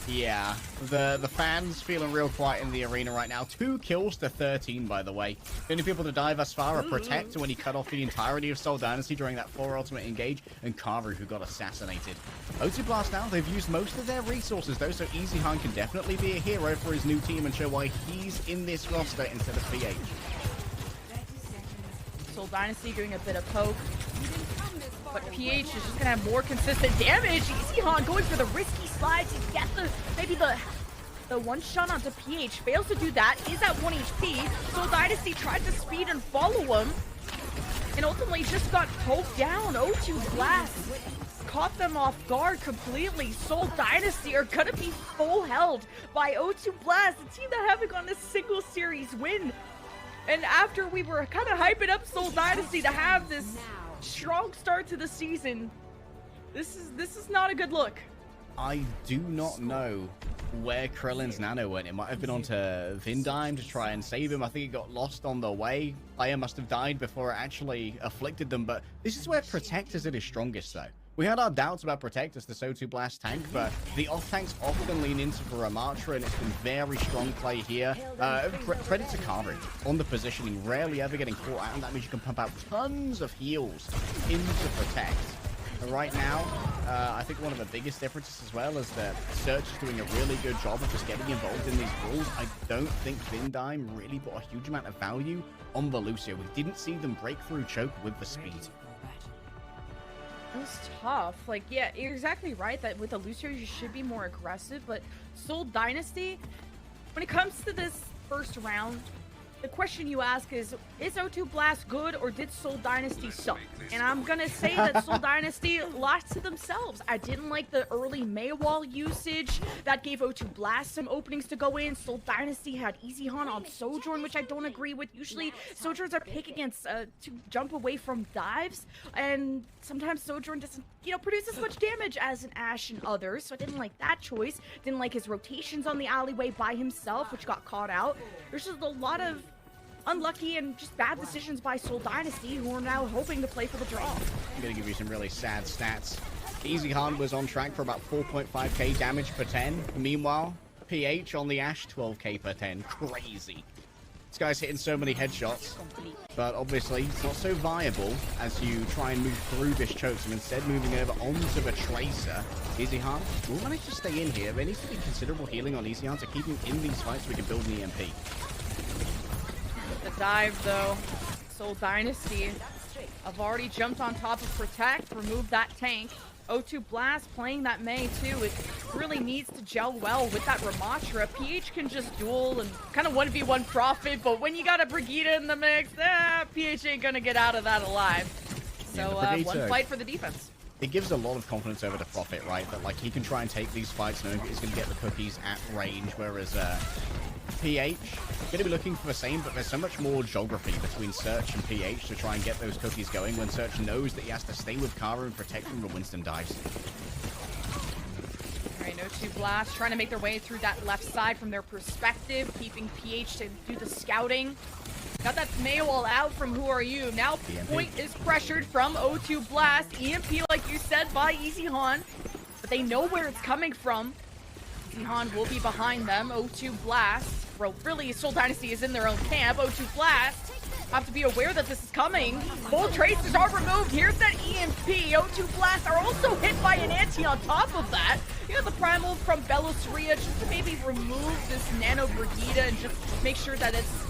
Yeah, the fans feeling real quiet in the arena right now. 2 kills to 13, by the way. The only people to die thus far are Protect when he cut off the entirety of Seoul Dynasty during that 4 ultimate engage, and Karu, who got assassinated. O2 Blast now, they've used most of their resources though, so Easyhan can definitely be a hero for his new team and show why he's in this roster instead of PH. Seoul Dynasty doing a bit of poke. But PH is just going to have more consistent damage. Easyhan going for the risky slide to get maybe the one shot onto PH. Fails to do that. Is at 1 HP. Seoul Dynasty tried to speed and follow him. And ultimately just got poked down. O2 Blast caught them off guard completely. Seoul Dynasty are going to be full held by O2 Blast, the team that haven't gotten a single series win. And after we were kind of hyping up Seoul Dynasty to have this strong start to the season, this is not a good look. I do not know where Krillin's nano went. It might have been onto Vindime to try and save him. I think it got lost on the way. Player must have died before it actually afflicted them, but this is where Protect is at his strongest though. We had our doubts about Protect as the O2 Blast tank, but the off-tanks often lean into for Ramatra, and it's been very strong play here. Credit to Karu on the positioning, rarely ever getting caught out, and that means you can pump out tons of heals into Protect. Right now, I think one of the biggest differences as well is that Search is doing a really good job of just getting involved in these brawls. I don't think Vindime really put a huge amount of value on the Lucio. We didn't see them break through choke with the speed. It was tough. Like, yeah, you're exactly right that with the Lucio you should be more aggressive, but Seoul Dynasty, when it comes to this first round, the question you ask is O2 Blast good or did Seoul Dynasty suck? And I'm gonna say that Seoul Dynasty lost to themselves. I didn't like the early Maywall usage. That gave O2 Blast some openings to go in. Seoul Dynasty had Easyhan on Sojourn, which I don't agree with. Usually Sojourns are picked against to jump away from dives, and sometimes Sojourn doesn't, produce as much damage as an Ashe and others. So I didn't like that choice. Didn't like his rotations on the alleyway by himself, which got caught out. There's just a lot of unlucky and just bad decisions by Seoul Dynasty, who are now hoping to play for the draw. I'm going to give you some really sad stats. Easyhan was on track for about 4.5k damage per 10. Meanwhile, PH on the Ashe, 12k per 10. Crazy. This guy's hitting so many headshots, but obviously it's not so viable as you try and move through this choke. So instead moving over onto the Tracer, Easyhan will manage to stay in here. There needs to be considerable healing on Easyhan to keep him in these fights so we can build an EMP. The dive though, Seoul Dynasty have already jumped on top of Protect, removed that tank. O2 Blast playing that Mei too. It really needs to gel well with that Ramatra. PH can just duel and kind of 1v1 Prophet, but when you got a Brigitte in the mix, PH ain't gonna get out of that alive. So one fight for the defense. It gives a lot of confidence over to Prophet, right? That like he can try and take these fights knowing he's gonna get the cookies at range, whereas PH going to be looking for the same, but there's so much more geography between Search and PH to try and get those cookies going when Search knows that he has to stay with Karu and protect from the Winston dives. Alright, no O2 Blast trying to make their way through that left side from their perspective, keeping PH to do the scouting. Got that Mayo all out from Who Are You. Now point is pressured from O2 Blast. EMP, like you said, by EasyHan. But they know where it's coming from. EasyHan will be behind them. O2 Blast. Well, really, Seoul Dynasty is in their own camp. O2 Blast have to be aware that this is coming. Full traces are removed. Here's that EMP. O2 Blast are also hit by an anti on top of that. You have the Primal from Belosaria just to maybe remove this Nano Brigida and just make sure that it's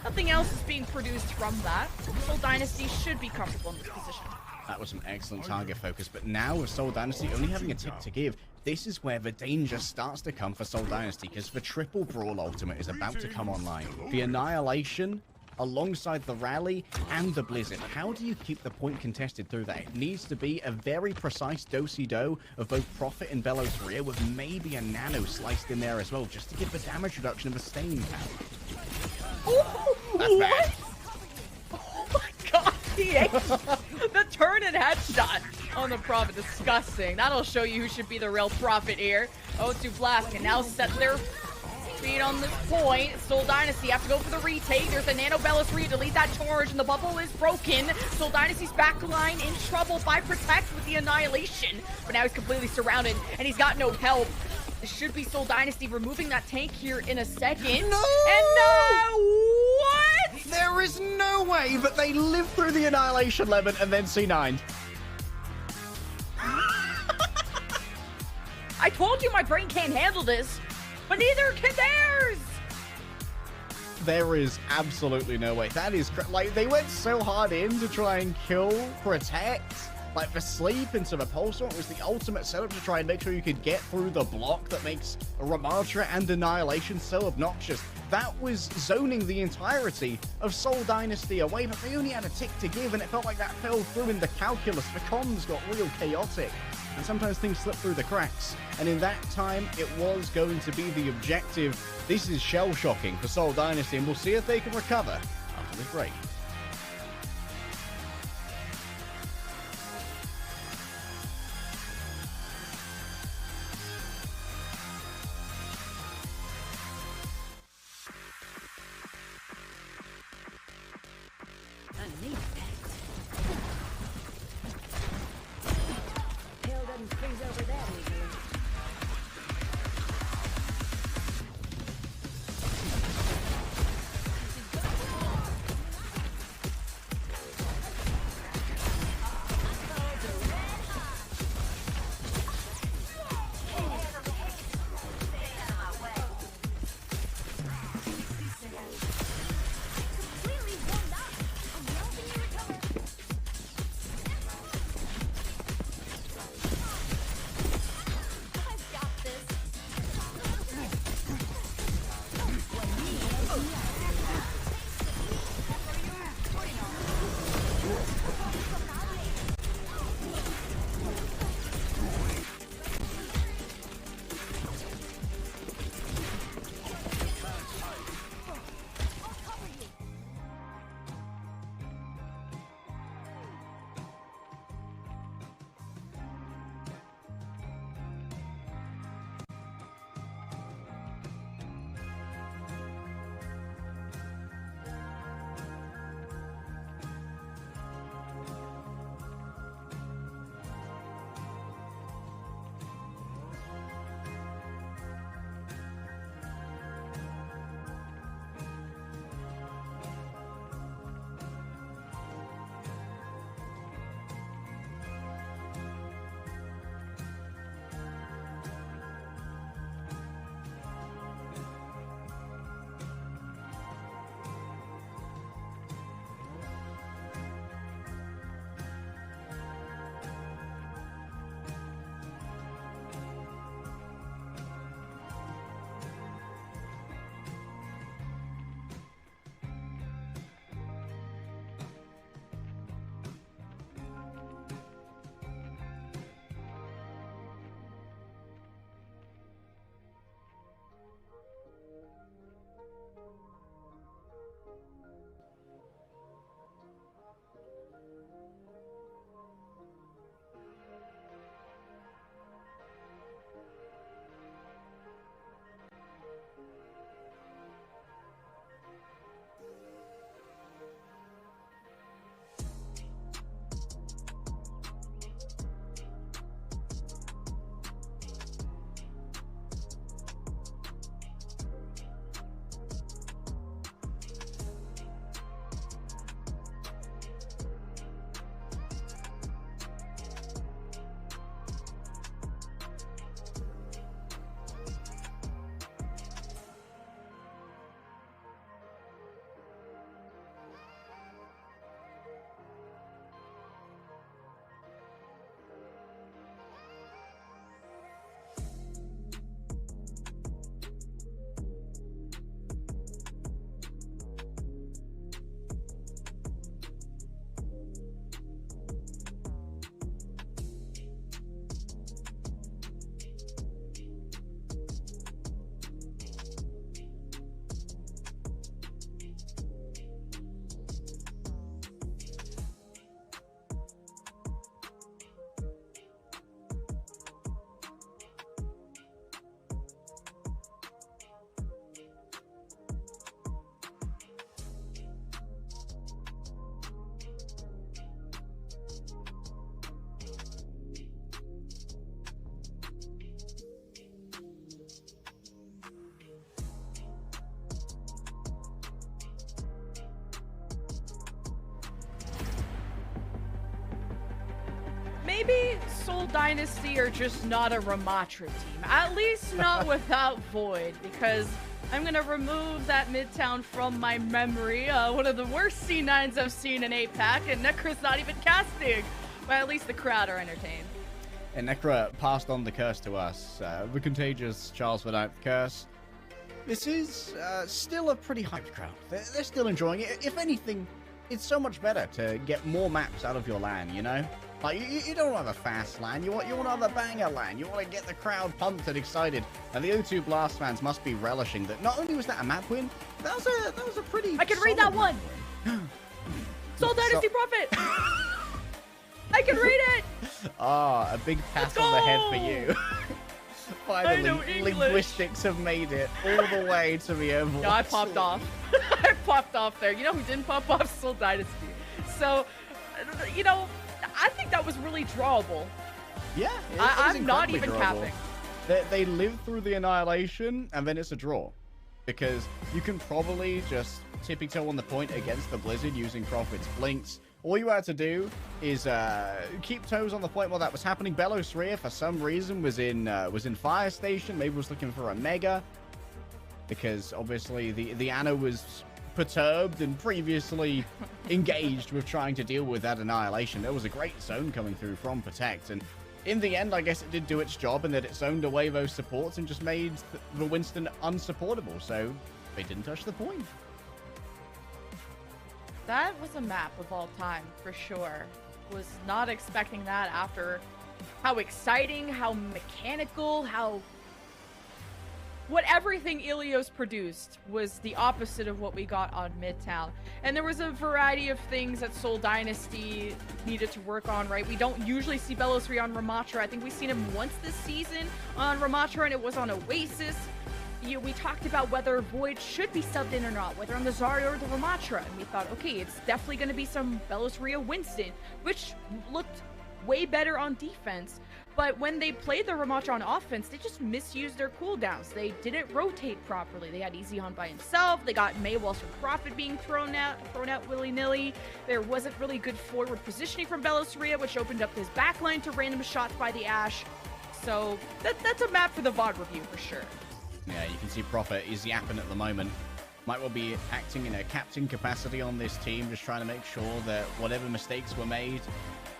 nothing else is being produced from that. Seoul Dynasty should be comfortable in this position. That was some excellent target focus, but now with Seoul Dynasty only having a tick to give, this is where the danger starts to come for Seoul Dynasty, because the triple Brawl ultimate is about to come online. The Annihilation, alongside the Rally, and the Blizzard. How do you keep the point contested through that? It needs to be a very precise do-si-do of both Prophet and Belosaria, with maybe a Nano sliced in there as well, just to give the damage reduction of a staying power. Oh, That's bad. Oh my god, the turn and headshot on the Prophet. Disgusting. That'll show you who should be the real Prophet here. O2 Blast can now set their feet on this point. Seoul Dynasty have to go for the retake. There's a Nano Belosaria to lead that charge, and the bubble is broken. Seoul Dynasty's backline in trouble by Protect with the Annihilation. But now he's completely surrounded, and he's got no help. This should be Seoul Dynasty removing that tank here in a second. No! And what? There is no way that they live through the Annihilation Lemon and then C9. I told you my brain can't handle this, but neither can theirs. There is absolutely no way. That is like, they went so hard in to try and kill Protect. Like, the sleep into the pulse was the ultimate setup to try and make sure you could get through the block that makes Ramatra and Annihilation so obnoxious. That was zoning the entirety of Seoul Dynasty away, but they only had a tick to give, and it felt like that fell through in the calculus. The comms got real chaotic, and sometimes things slip through the cracks. And in that time, it was going to be the objective. This is shell-shocking for Seoul Dynasty, and we'll see if they can recover after this break. maybe Seoul Dynasty are just not a Ramatra team. At least not without Void, because I'm gonna remove that Midtown from my memory. One of the worst C9s I've seen in APAC, and Necra's not even casting. But at least the crowd are entertained. And Necra passed on the curse to us. The contagious Charles IX curse. This is still a pretty hyped crowd. They're still enjoying it. If anything, it's so much better to get more maps out of your LAN, you know? Like, you don't want to have a fast LAN. You want to have a banger LAN. You want to get the crowd pumped and excited. And the O2 Blast fans must be relishing that. Not only was that a map win, that was a pretty. I can read that one. Seoul Dynasty Prophet. I can read it. A big pat on the head for you. Finally, linguistics have made it all the way to the Overwatch. No, I popped off. I popped off there. You know who didn't pop off? Seoul Dynasty. So, you know, I think that was really drawable. Yeah, I'm not even capping. They live through the annihilation, and then it's a draw. Because you can probably just tippy-toe on the point against the Blizzard using Prophet's Blinks. All you had to do is keep toes on the point while that was happening. Belos Ria, for some reason, was in Fire Station. Maybe was looking for a Mega. Because, obviously, the Ana was perturbed and previously engaged with trying to deal with that annihilation. There was a great zone coming through from Protect. And in the end, I guess it did do its job in that it zoned away those supports and just made the Winston unsupportable. So they didn't touch the point. That was a map of all time, for sure. Was not expecting that after how exciting, how mechanical, what everything Ilios produced was the opposite of what we got on Midtown. And there was a variety of things that Seoul Dynasty needed to work on, right? We don't usually see Belos Ria on Ramatra. I think we've seen him once this season on Ramatra, and it was on Oasis. We talked about whether Void should be subbed in or not, whether on the Zarya or the Ramatra, and we thought, okay, it's definitely going to be some Belos Ria Winston, which looked way better on defense. But when they played the Ramatra on offense, they just misused their cooldowns. They didn't rotate properly. They had EasyHan by himself. They got Maywells from Prophet being thrown out willy-nilly. There wasn't really good forward positioning from Belos Ria, which opened up his backline to random shots by the Ashe. So that's a map for the VOD review for sure. Yeah, you can see Prophet is yapping at the moment. Might well be acting in a captain capacity on this team, just trying to make sure that whatever mistakes were made,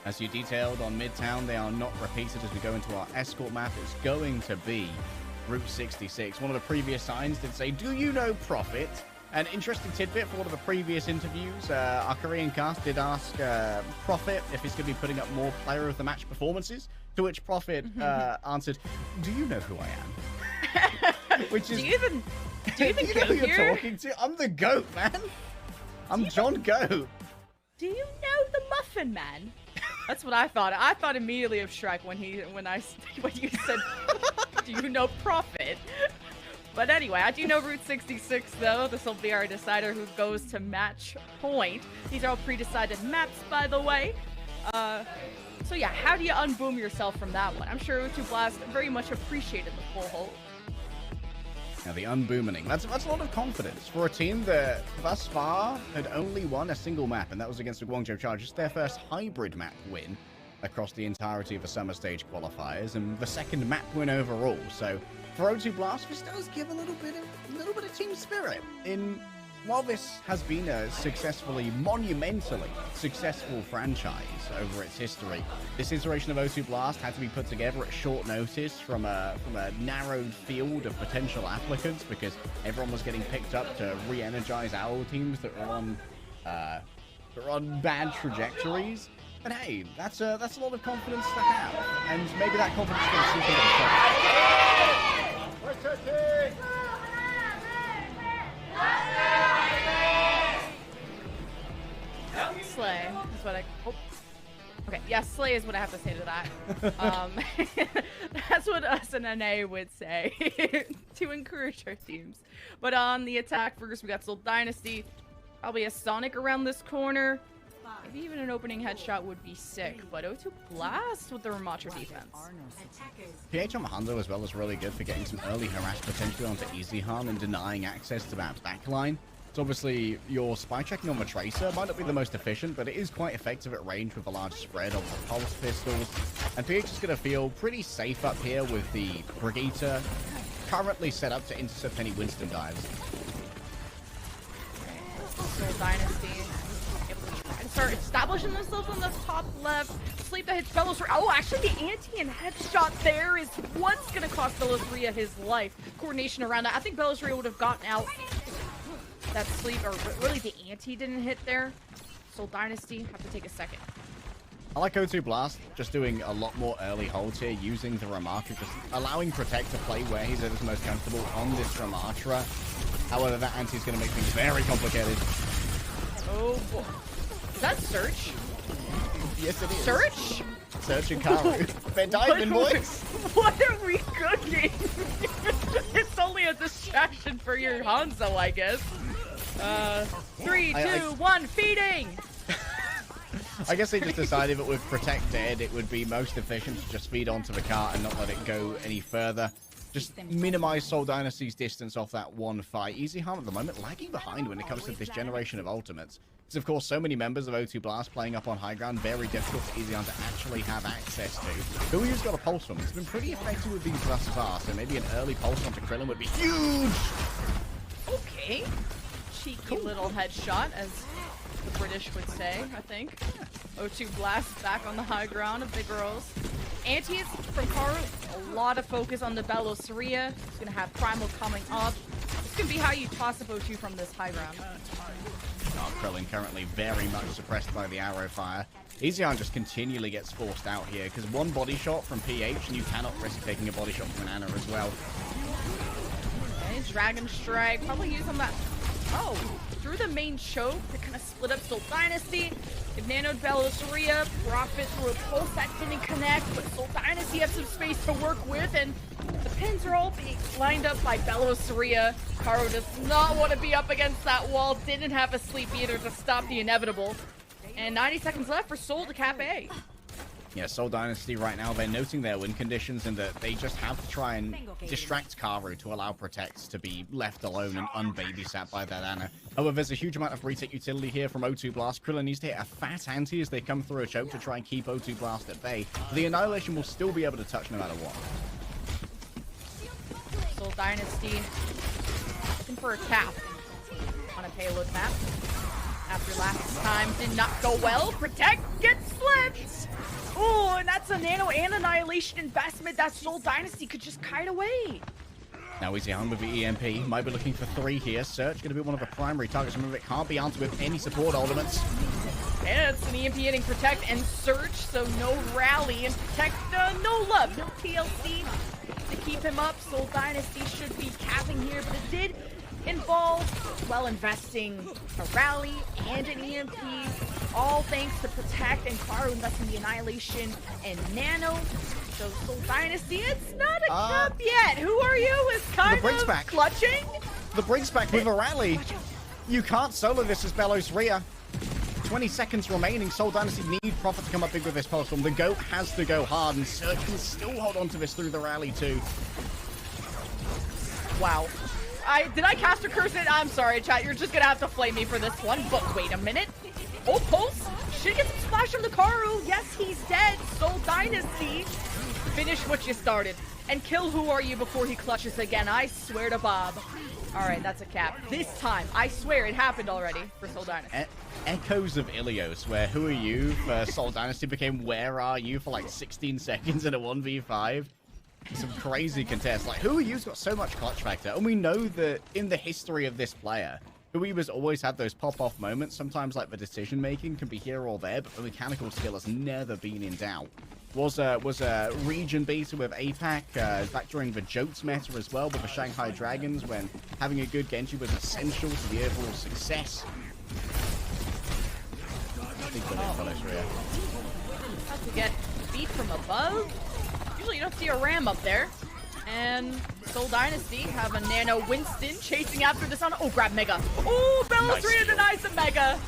as you detailed on Midtown, they are not repeated as we go into our escort map. It's going to be Route 66. One of the previous signs did say, do you know Prophet? An interesting tidbit for one of the previous interviews. Our Korean cast did ask Prophet if he's going to be putting up more player of the match performances, to which Prophet answered, do you know who I am? Which is, do you even know who you're talking to? I'm the GOAT, man. I'm John GOAT. Do you know the Muffin Man? That's what I thought. I thought immediately of Shrek when you said, do you know Prophet? But anyway, I do know Route 66 though. This will be our decider who goes to match point. These are all pre-decided maps, by the way. So yeah, how do you unboom yourself from that one? I'm sure O2 Blast very much appreciated the full hold. Now the unbooming, that's a lot of confidence for a team that thus far had only won a single map, and that was against the Guangzhou Chargers, their first hybrid map win across the entirety of the summer stage qualifiers, and the second map win overall. So for O2 Blast, this does give a little bit of team spirit in. While this has been a monumentally successful franchise over its history, this iteration of O2 Blast had to be put together at short notice from a narrowed field of potential applicants because everyone was getting picked up to re-energize our teams that were on bad trajectories. But hey, that's a lot of confidence to have, and maybe that confidence is going to seep into the Slay is what okay, yeah, slay is what I have to say to that. That's what us and NA would say to encourage our teams. But on the attack first, we got Seoul Dynasty. Probably a Sonic around this corner. Maybe even an opening headshot would be sick, but O2 Blast with the Ramatra defense. PH on Hondo as well is really good for getting some early harass potentially onto EasyHan and denying access to that backline. So obviously, your spy checking on the Tracer might not be the most efficient, but it is quite effective at range with a large spread of the pulse pistols. And PH is going to feel pretty safe up here with the Brigitte currently set up to intercept any Winston dives. Seoul Dynasty able to try to start establishing themselves on the top left. Sleep that hits Belos. Oh, actually, the anti and headshot there is what's going to cost Belos his life. Coordination around that. I think Belos would have gotten out. That sleep, or really the anti didn't hit there. Seoul Dynasty have to take a second. I like O2 Blast just doing a lot more early holds here, using the Ramattra, just allowing Protect to play where he's at his most comfortable on this Ramattra. However, that anti is going to make things very complicated. Oh boy. Is that Search? Yes, it is. Search? Search and Karu. They're diving, boys. What are we cooking? It's only a distraction for your Hanzo, I guess. 3, 2, 1, feeding! I guess they just decided that with Protect dead, it would be most efficient to just feed onto the cart and not let it go any further. Just minimize Seoul Dynasty's distance off that one fight. Easy Harm at the moment lagging behind when it comes to this generation of ultimates. Because of course, so many members of O2 Blast playing up on high ground, very difficult for Easy Harm to actually have access to. Who's got a pulse from? It's been pretty effective with these thus far, so maybe an early pulse onto Krillin would be huge! Okay. Cheeky little headshot, as the British would say, I think. O2 Blast back on the high ground of Big Rose. Antis from Karu, a lot of focus on the Belosaria. He's going to have Primal coming up. This could be how you toss up O2 from this high ground. Krillin currently very much suppressed by the arrow fire. Easyon just continually gets forced out here, because one body shot from PH, and you cannot risk taking a body shot from an Ana as well. Okay, Dragon Strike, probably use on that. Oh, through the main choke to kind of split up Seoul Dynasty. If Nano Belosaria, Profit through a pulse that didn't connect, but Seoul Dynasty have some space to work with, and the pins are all being lined up by Belosaria. Karu does not want to be up against that wall, didn't have a sleep either to stop the inevitable. And 90 seconds left for Seoul to cap A. Yeah, Seoul Dynasty right now, they're noting their win conditions and that they just have to try and distract Karu to allow Protect to be left alone and unbabysat by that Ana. However, there's a huge amount of retake utility here from O2 Blast. Krillin needs to hit a fat anti as they come through a choke to try and keep O2 Blast at bay. The Annihilation will still be able to touch no matter what. Seoul Dynasty looking for a cap on a payload map. After last time did not go well, Protect gets flipped! Oh, and that's a Nano and Annihilation investment that Seoul Dynasty could just kite away. Now Easy Harm with the EMP. Might be looking for 3 here. Search going to be one of the primary targets. Remember, it can't be answered with any support elements. And it's an EMP hitting Protect and Search, so no rally. And Protect, no love, no TLC to keep him up. Seoul Dynasty should be capping here, but it did involve, well, investing a rally and an EMP, all thanks to Protect and Karu investing the Annihilation and Nano. So Seoul Dynasty, it's not a cap yet. Who are you? Is kind of back. clutching? The brings back with a rally. You can't solo this as Belosaria. 20 seconds remaining. Seoul Dynasty need Profit to come up big with this pulse storm. The GOAT has to go hard, and Search can still hold on to this through the rally too. Wow. Did I cast a curse it? I'm sorry, chat. You're just gonna have to flame me for this one. But wait a minute. Oh, Pulse should get some splash from the Karu. Yes, he's dead. Seoul Dynasty, finish what you started and kill Who Are You before he clutches again. I swear to Bob. All right, that's a cap. This time, I swear it happened already for Seoul Dynasty. Echoes of Ilios, where Who Are You for Seoul Dynasty became Where Are You for like 16 seconds in a 1v5. Some crazy contests. Like, Who Are You's got so much clutch factor, and we know that in the history of this player, Who Are You has always had those pop-off moments. Sometimes, like, the decision-making can be here or there, but the mechanical skill has never been in doubt. Was a region beta with APAC, back during the Jotes meta as well with the Shanghai Dragons, when having a good Genji was essential to the overall success. How to get beat from above? Usually you don't see a ram up there. And Seoul Dynasty have a Nano Winston chasing after this on. Oh, grab Mega. Oh, Belosaria denies the Mega.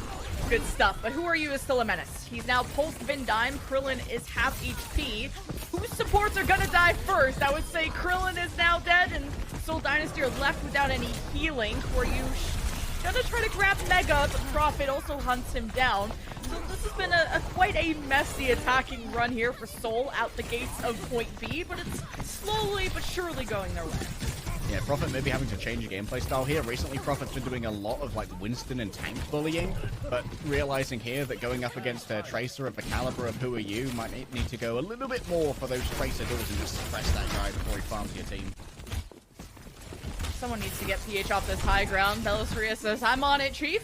Good stuff. But Who Are You is still a menace. He's now pulsed Vindime. Krillin is half HP. Whose supports are gonna die first? I would say Krillin is now dead, and Seoul Dynasty are left without any healing. For you, Gonna try to grab Mega, but Prophet also hunts him down. So this has been quite a messy attacking run here for Seoul out the gates of point B, but it's slowly but surely going their way. Yeah, Prophet maybe having to change a gameplay style here. Recently, Prophet's been doing a lot of like Winston and tank bullying, but realizing here that going up against a Tracer of the caliber of Who Are You might need to go a little bit more for those Tracer doors and just suppress that guy before he farms your team. Someone needs to get PH off this high ground. Belisria says, I'm on it, Chief.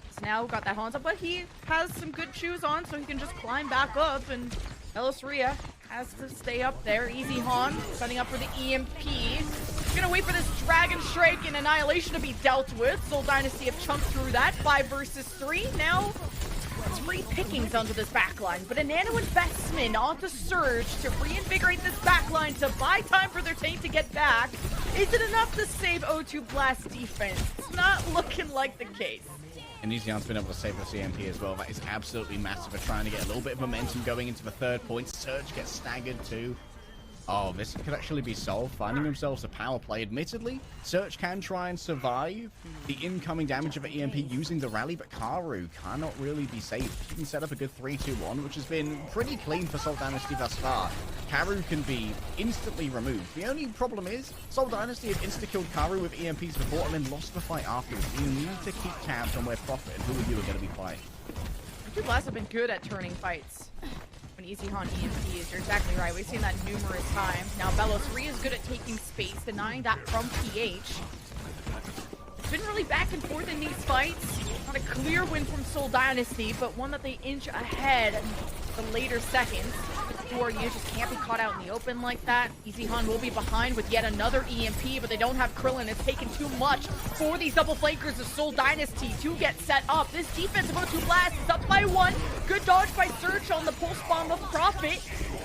He's now got that Hanzo, but he has some good shoes on, so he can just climb back up, and Belisria has to stay up there. Easy Han setting up for the EMP. He's gonna wait for this Dragon Strike and Annihilation to be dealt with. Seoul Dynasty have chunked through that. 5 versus 3. Now, 3 pickings onto this backline, but a nano investment on the surge to reinvigorate this backline to buy time for their team to get back. Is it enough to save O2 Blast defense? It's not looking like the case. And Easyon's been able to save the CMP as well. That is absolutely massive for trying to get a little bit of momentum going into the 3rd point. Surge gets staggered too. Oh, this could actually be solved. Finding themselves a power play. Admittedly, Search can try and survive the incoming damage of the EMP using the rally, but Karu cannot really be safe. She can set up a good 3-2-1, which has been pretty clean for Seoul Dynasty thus far. Karu can be instantly removed. The only problem is, Seoul Dynasty had insta-killed Karu with EMPs before and then lost the fight afterwards. You need to keep tabs on where Prophet and Who Are You are going to be playing. O2 Blast have been good at turning fights. When Easy Han EMPs, you're exactly right. We've seen that numerous times. Now Belos3 is good at taking space, denying that from PH. It's been really back and forth in these fights. Not a clear win from Seoul Dynasty, but one that they inch ahead in the later seconds. Who Are You just can't be caught out in the open like that. Easy Han will be behind with yet another EMP, but they don't have Krillin. It's taken too much for these double flankers of Seoul Dynasty to get set up. This defensive O2 Blast is up by 1. Good dodge by Search on the pulse bomb of Prophet.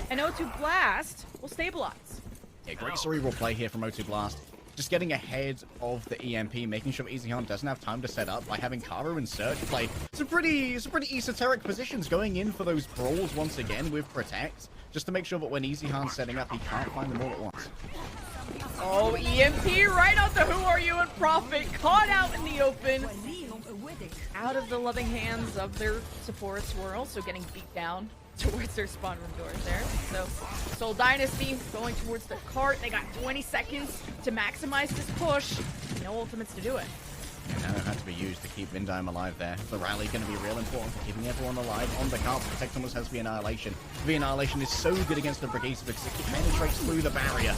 And O2 Blast will stabilize. Yeah, great cerebral play here from O2 Blast. Just getting ahead of the EMP, making sure Easy Han doesn't have time to set up by having Karu and Search play some pretty esoteric positions, going in for those brawls once again with Protect, just to make sure that when Easy Han's setting up, he can't find them all at once. Oh, EMP right on the Who Are You and Prophet, caught out in the open. Out of the loving hands of their supports, who are also getting beat down towards their spawn room doors there. So Seoul Dynasty going towards the cart. They got 20 seconds to maximize this push. No ultimates to do it. And now it had to be used to keep Vindime alive there. The rally going to be real important for keeping everyone alive on the cart. Protect almost has the Annihilation. The Annihilation is so good against the Brigades because it penetrates through the barrier.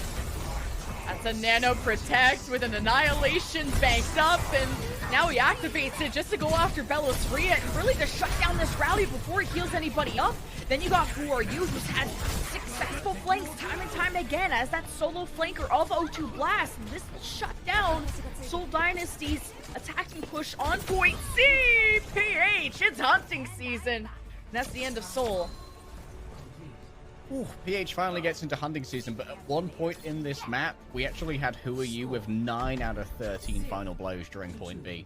That's a Nano Protect with an Annihilation banked up, and now he activates it just to go after Belos3 and really to shut down this rally before he heals anybody up. Then you got Who Are You, who's had successful flanks time and time again as that solo flanker of O2 Blast. And this will shut down Seoul Dynasty's attacking push on point C. PH, it's hunting season. And that's the end of Seoul. Ooh, PH finally gets into hunting season, but at one point in this map, we actually had Who Are You with 9 out of 13 final blows during point B.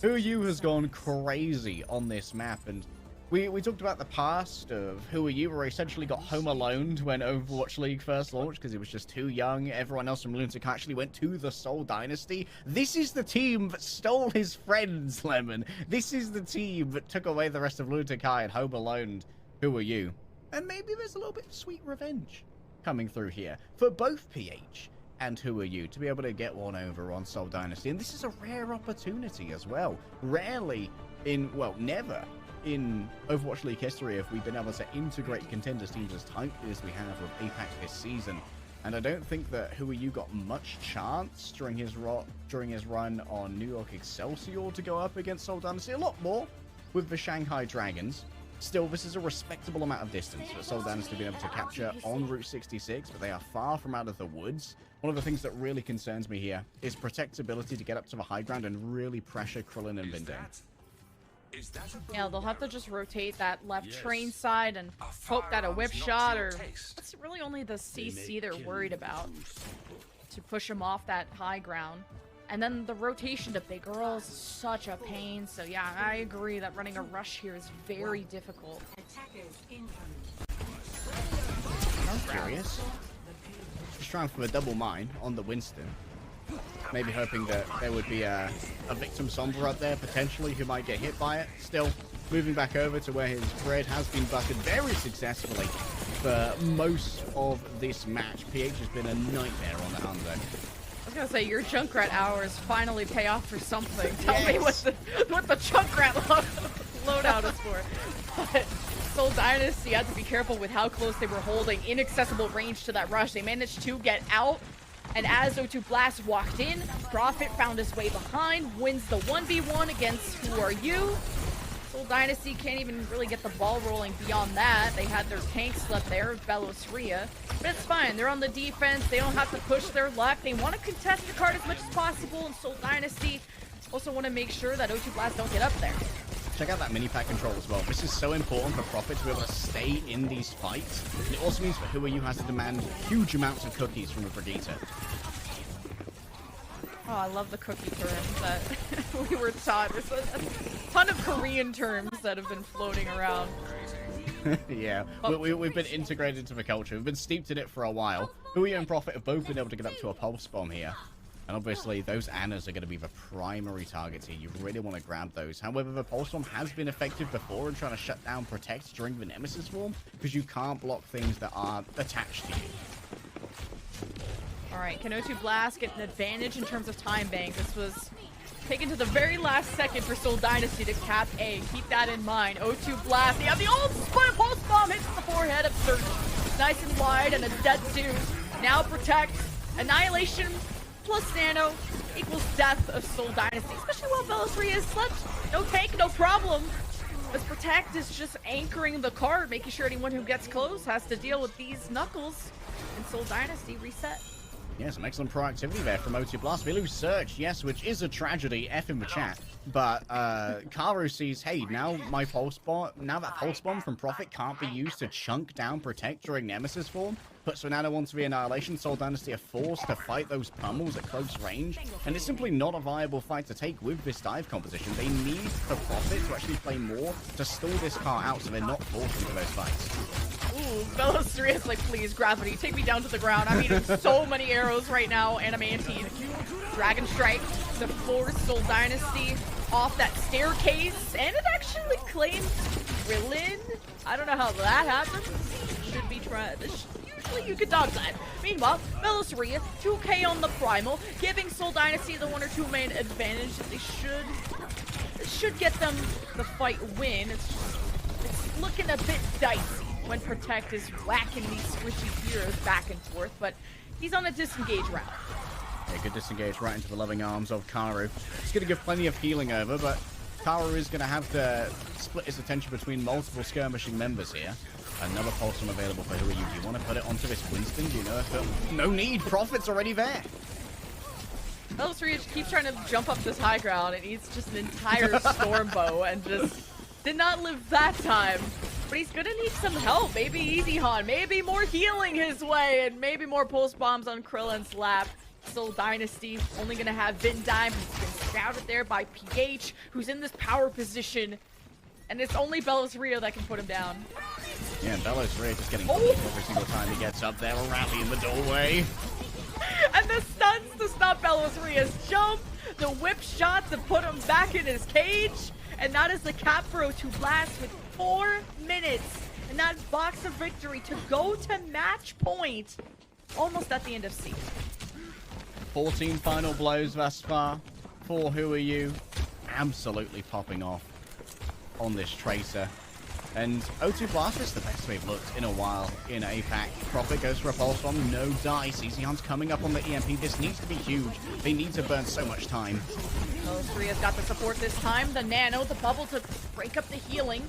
Who Are You has gone crazy on this map, and we talked about the past of Who Are You, where he essentially got home alone when Overwatch League first launched because he was just too young. Everyone else from Lunatic actually went to the Seoul Dynasty. This is the team that stole his friends, Lemon. This is the team that took away the rest of Lunatic and home alone. Who Are You? And maybe there's a little bit of sweet revenge coming through here for both PH and Who Are You to be able to get one over on Seoul Dynasty. And this is a rare opportunity as well. Rarely in, well, never in Overwatch League history have we been able to integrate contenders teams as tightly as we have with APAC this season. And I don't think that Who Are You got much chance during his run on New York Excelsior to go up against Seoul Dynasty. A lot more with the Shanghai Dragons. Still, this is a respectable amount of distance for Seoul Dynasty to be able to capture on Route 66, but they are far from out of the woods. One of the things that really concerns me here is Protect's ability to get up to the high ground and really pressure Krillin and Vindem. Yeah, they'll have to just rotate that left train side and hope that a whip shot, or that's really only the CC they're worried about, to push them off that high ground. And then the rotation to Big Earl is such a pain. So yeah, I agree that running a rush here is very difficult. I'm curious. Just trying for a double mine on the Winston. Maybe hoping that there would be a victim Sombra up there, potentially, who might get hit by it. Still, moving back over to where his bread has been buttered very successfully for most of this match. PH has been a nightmare on the Hundo. I was gonna say, your Junkrat hours finally pay off for something. Tell me what the Junkrat loadout is for. But Seoul Dynasty had to be careful with how close they were holding. Inaccessible range to that rush. They managed to get out. And as O2 Blast walked in, Prophet found his way behind, wins the 1v1 against Who Are You? Seoul Dynasty can't even really get the ball rolling beyond that. They had their tanks left there, Belosria. But it's fine, they're on the defense, they don't have to push their luck. They want to contest the card as much as possible, and Seoul Dynasty also want to make sure that O2 Blast don't get up there. Check out that mini-pack control as well. This is so important for Prophet to be able to stay in these fights. And it also means that Who Are You has to demand huge amounts of cookies from the Brigitte. Oh, I love the cookie terms that we were taught. There's a ton of Korean terms that have been floating around. Yeah, we've been integrated into the culture. We've been steeped in it for a while. Who Are You and Prophet have both been able to get up to a pulse bomb here. And obviously, those Annas are going to be the primary targets here. You really want to grab those. However, the Pulse Bomb has been effective before in trying to shut down Protect during the Nemesis form, because you can't block things that are attached to you. Alright, can O2 Blast get an advantage in terms of time bank? This was taken to the very last second for Seoul Dynasty to cap A. Keep that in mind. O2 Blast, they have the old split Pulse Bomb, hits the forehead of Surge. Nice and wide, and a dead 2. Now Protect, Annihilation, plus Nano equals death of Seoul Dynasty, especially while Belosria is slept. No take, no problem. As Protect is just anchoring the card, making sure anyone who gets close has to deal with these Knuckles. And Seoul Dynasty reset. Yeah, some excellent proactivity there from O2 Blast. We lose Search, yes, which is a tragedy. F in the chat. But Karu sees, hey, now that Pulse Bomb from Prophet can't be used to chunk down Protect during Nemesis form. Puts Fernando onto the Annihilation. Seoul Dynasty are forced to fight those pummels at close range. And it's simply not a viable fight to take with this dive composition. They need the Prophet to actually play more to stall this car out so they're not forced into those fights. Ooh, Belosria's like, please, gravity, take me down to the ground. I'm eating so many arrows right now, Animantine. Dragon Strike to force Seoul Dynasty off that staircase, and it actually claims Krillin. I don't know how that happened. Should be tried. Usually you could dodge that. Meanwhile, Belosria, 2k on the Primal, giving Seoul Dynasty the 1 or 2 main advantage. They should get them the fight win. It's looking a bit dicey when Protect is whacking these squishy heroes back and forth, but he's on a disengage route. Yeah, good disengage right into the loving arms of Karu. It's going to give plenty of healing over, but Karu is going to have to split his attention between multiple skirmishing members here. Another Pulse Bomb available for Who Are You? Do you want to put it onto this Winston? Do you know if no need, Prophet's already there. Belosria keeps trying to jump up this high ground, and he's just an entire storm bow, and just did not live that time. But he's gonna need some help. Maybe Easy Han, maybe more healing his way, and maybe more Pulse Bombs on Krillin's lap. Seoul Dynasty only gonna have Vindime, who's been scouted there by PH, who's in this power position. And it's only Belosria that can put him down. Yeah, and Belosria just getting every single time he gets up there. A rally in the doorway. And the stuns to stop Belosria's jump. The whip shot to put him back in his cage. And that is the cap for O2 Blast with 4 minutes. And that box of victory to go to match point. Almost at the end of C. 14 final blows thus far for Who Are You. Absolutely popping off on this Tracer. And O2 Blast is the best we've looked in a while in APAC. Prophet goes for a Pulse Bomb, no dice. Easy Han's coming up on the EMP. This needs to be huge. They need to burn so much time. Belosria's got the support this time. The Nano, the bubble to break up the healing.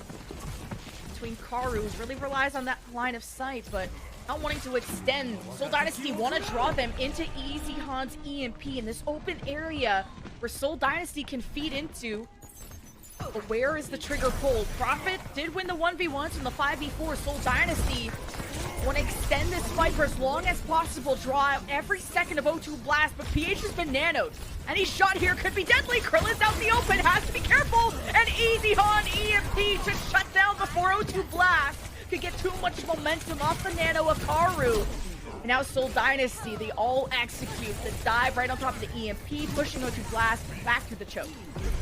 Between Karu, who really relies on that line of sight, but not wanting to extend. Seoul Dynasty want to draw them into Easy Han's EMP in this open area where Seoul Dynasty can feed into. But where is the trigger pulled? Prophet did win the 1v1s in the 5v4. Seoul Dynasty want to extend this fight for as long as possible. Draw out every second of O2 Blast, but PH has been nanoed. Any shot here could be deadly. Krillin's out in the open, has to be careful. And Easy Han EMP to shut down before O2 Blast could get too much momentum off the Nano of Karu. And now Seoul Dynasty, they all execute the dive right on top of the EMP, pushing O2 Blast back to the choke.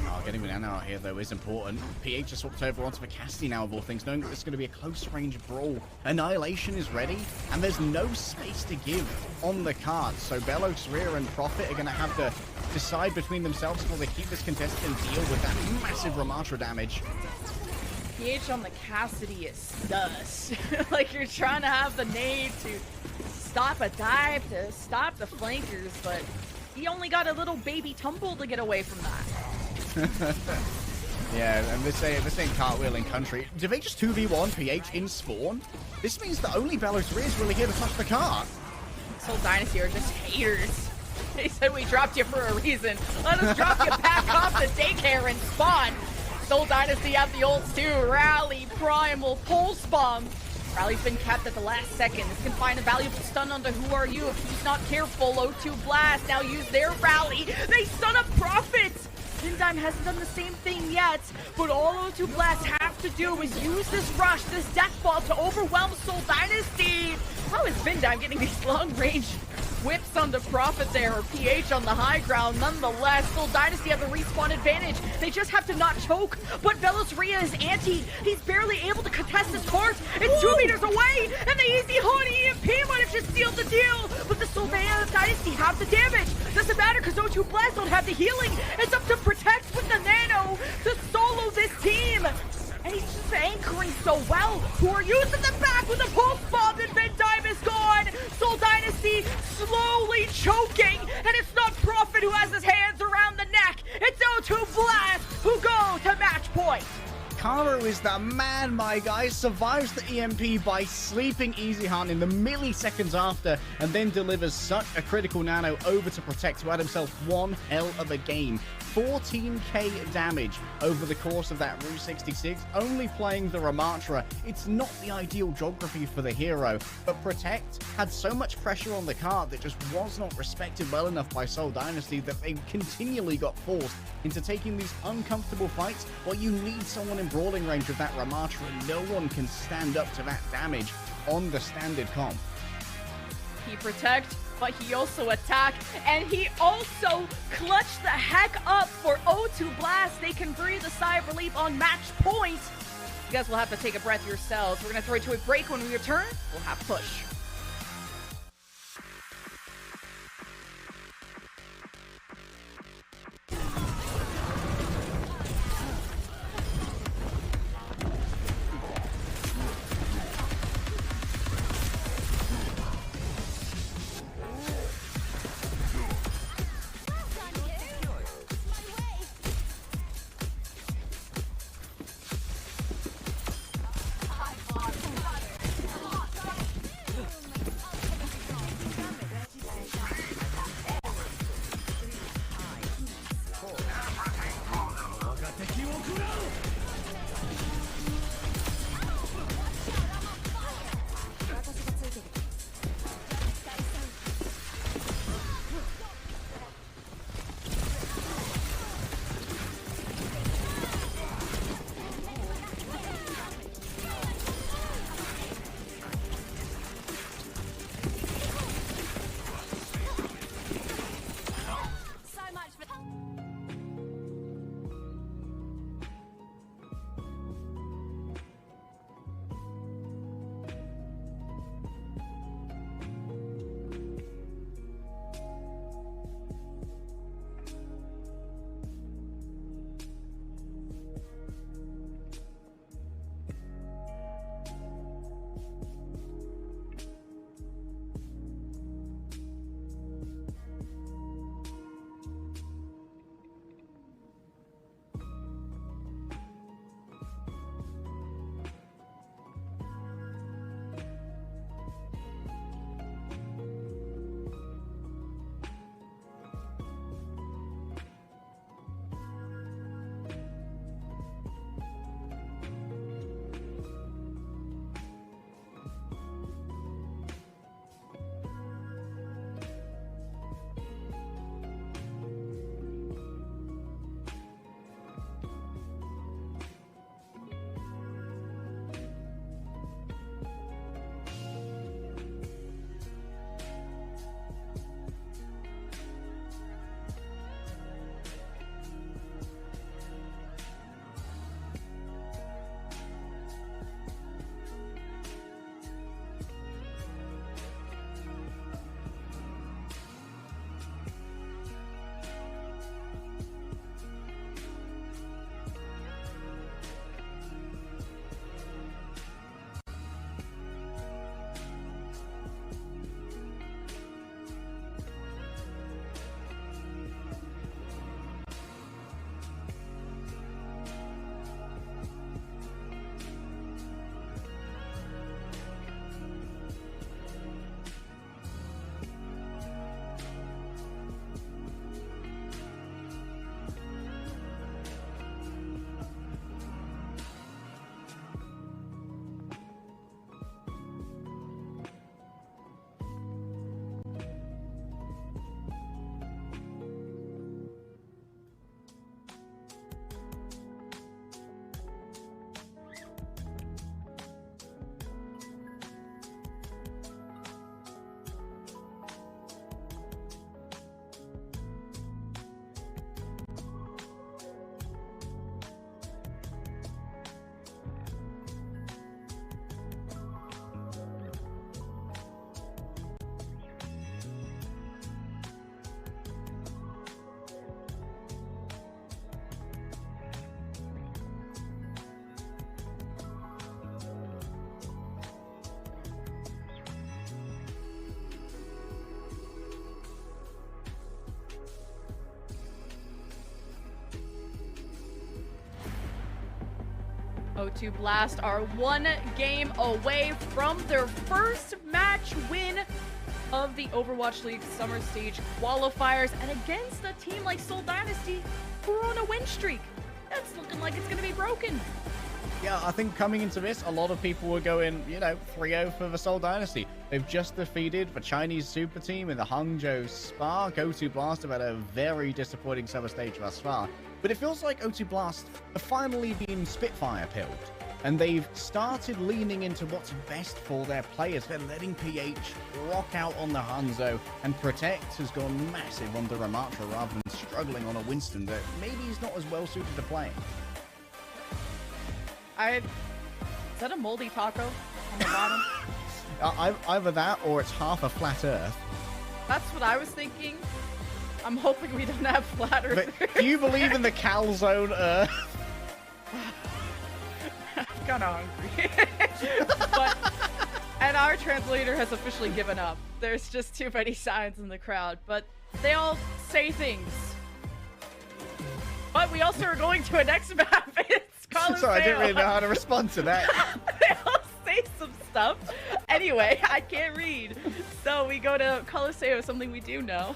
Oh, getting Banana out here, though, is important. PH has swapped over onto Cassidy now, of all things, knowing that it's going to be a close-range brawl. Annihilation is ready, and there's no space to give on the card. So Belos, Rear, and Prophet are going to have to decide between themselves whether they keep this contested and deal with that massive Ramatra damage. PH on the Cassidy is sus. Like, you're trying to have the nade to stop a dive, to stop the flankers, but he only got a little baby tumble to get away from that. Yeah, and this ain't cartwheeling country. Did they just 2v1 PH in spawn? This means that only Belos Rear is really here to touch the cart. Seoul Dynasty are just haters. They said we dropped you for a reason. Let us drop you back off the daycare and spawn. Seoul Dynasty have the ults too. Rally, Primal, Pulse Bomb. Rally's been capped at the last second. This can find a valuable stun onto Who Are You if he's not careful. O2 Blast now use their Rally. They stun up Prophet. Vindime hasn't done the same thing yet, but all O2 Blast have to do is use this rush, this death ball to overwhelm Seoul Dynasty. How is Vindime getting these long-range whips on the Prophet there, or PH on the high ground? Nonetheless, Seoul Dynasty have the respawn advantage. They just have to not choke, but Velos Ria is anti. He's barely able to contest his court. It's 2 meters away, and the easy hold EMP might have just sealed the deal, but the Seoul Dynasty have the damage. Doesn't matter because O2 Blast don't have the healing. It's up to Protect with the Nano to solo this team. And he's just anchoring so well. Who Are You in the back with a pulse bomb, and Vindime is gone. Seoul Dynasty slowly choking, and it's not Prophet who has his hands around the neck. It's O2 Blast who go to match point. Karu is the man, my guy. Survives the EMP by sleeping EasyHunt in the milliseconds after, and then delivers such a critical nano over to Protect to add himself one hell of a game. 14k damage over the course of that Route 66, only playing the Ramatra. It's not the ideal geography for the hero, but Protect had so much pressure on the card that just was not respected well enough by Seoul Dynasty that they continually got forced into taking these uncomfortable fights while you need someone in brawling range with that Ramatra, and no one can stand up to that damage on the standard comp. He Protect, but he also attack, and he also clutched the heck up for O2 Blast. They can breathe a sigh of relief on match point. You guys will have to take a breath yourselves. We're going to throw it to a break. When we return, we'll have push. O2 Blast are one game away from their first match win of the Overwatch League Summer Stage Qualifiers, and against a team like Seoul Dynasty, who are on a win streak. That's looking like it's going to be broken. Yeah, I think coming into this, a lot of people were going, 3-0 for the Seoul Dynasty. They've just defeated the Chinese super team in the Hangzhou Spa. O2 Blast have had a very disappointing summer stage thus far. But it feels like O2 Blast have finally been Spitfire-pilled. And they've started leaning into what's best for their players. They're letting PH rock out on the Hanzo, and Protect has gone massive on the Ramatra rather than struggling on a Winston that maybe he's not as well suited to playing. Is that a moldy taco on the bottom? Either that or it's half a flat earth. That's what I was thinking. I'm hoping we don't have flat earth. Do you believe in the calzone earth? I'm kind of hungry. And our translator has officially given up. There's just too many signs in the crowd, but they all say things. But we also are going to a next map. It's Colosseo. Sorry, I didn't really know how to respond to that. They all say some stuff. Anyway, I can't read. So we go to Colosseo, something we do know.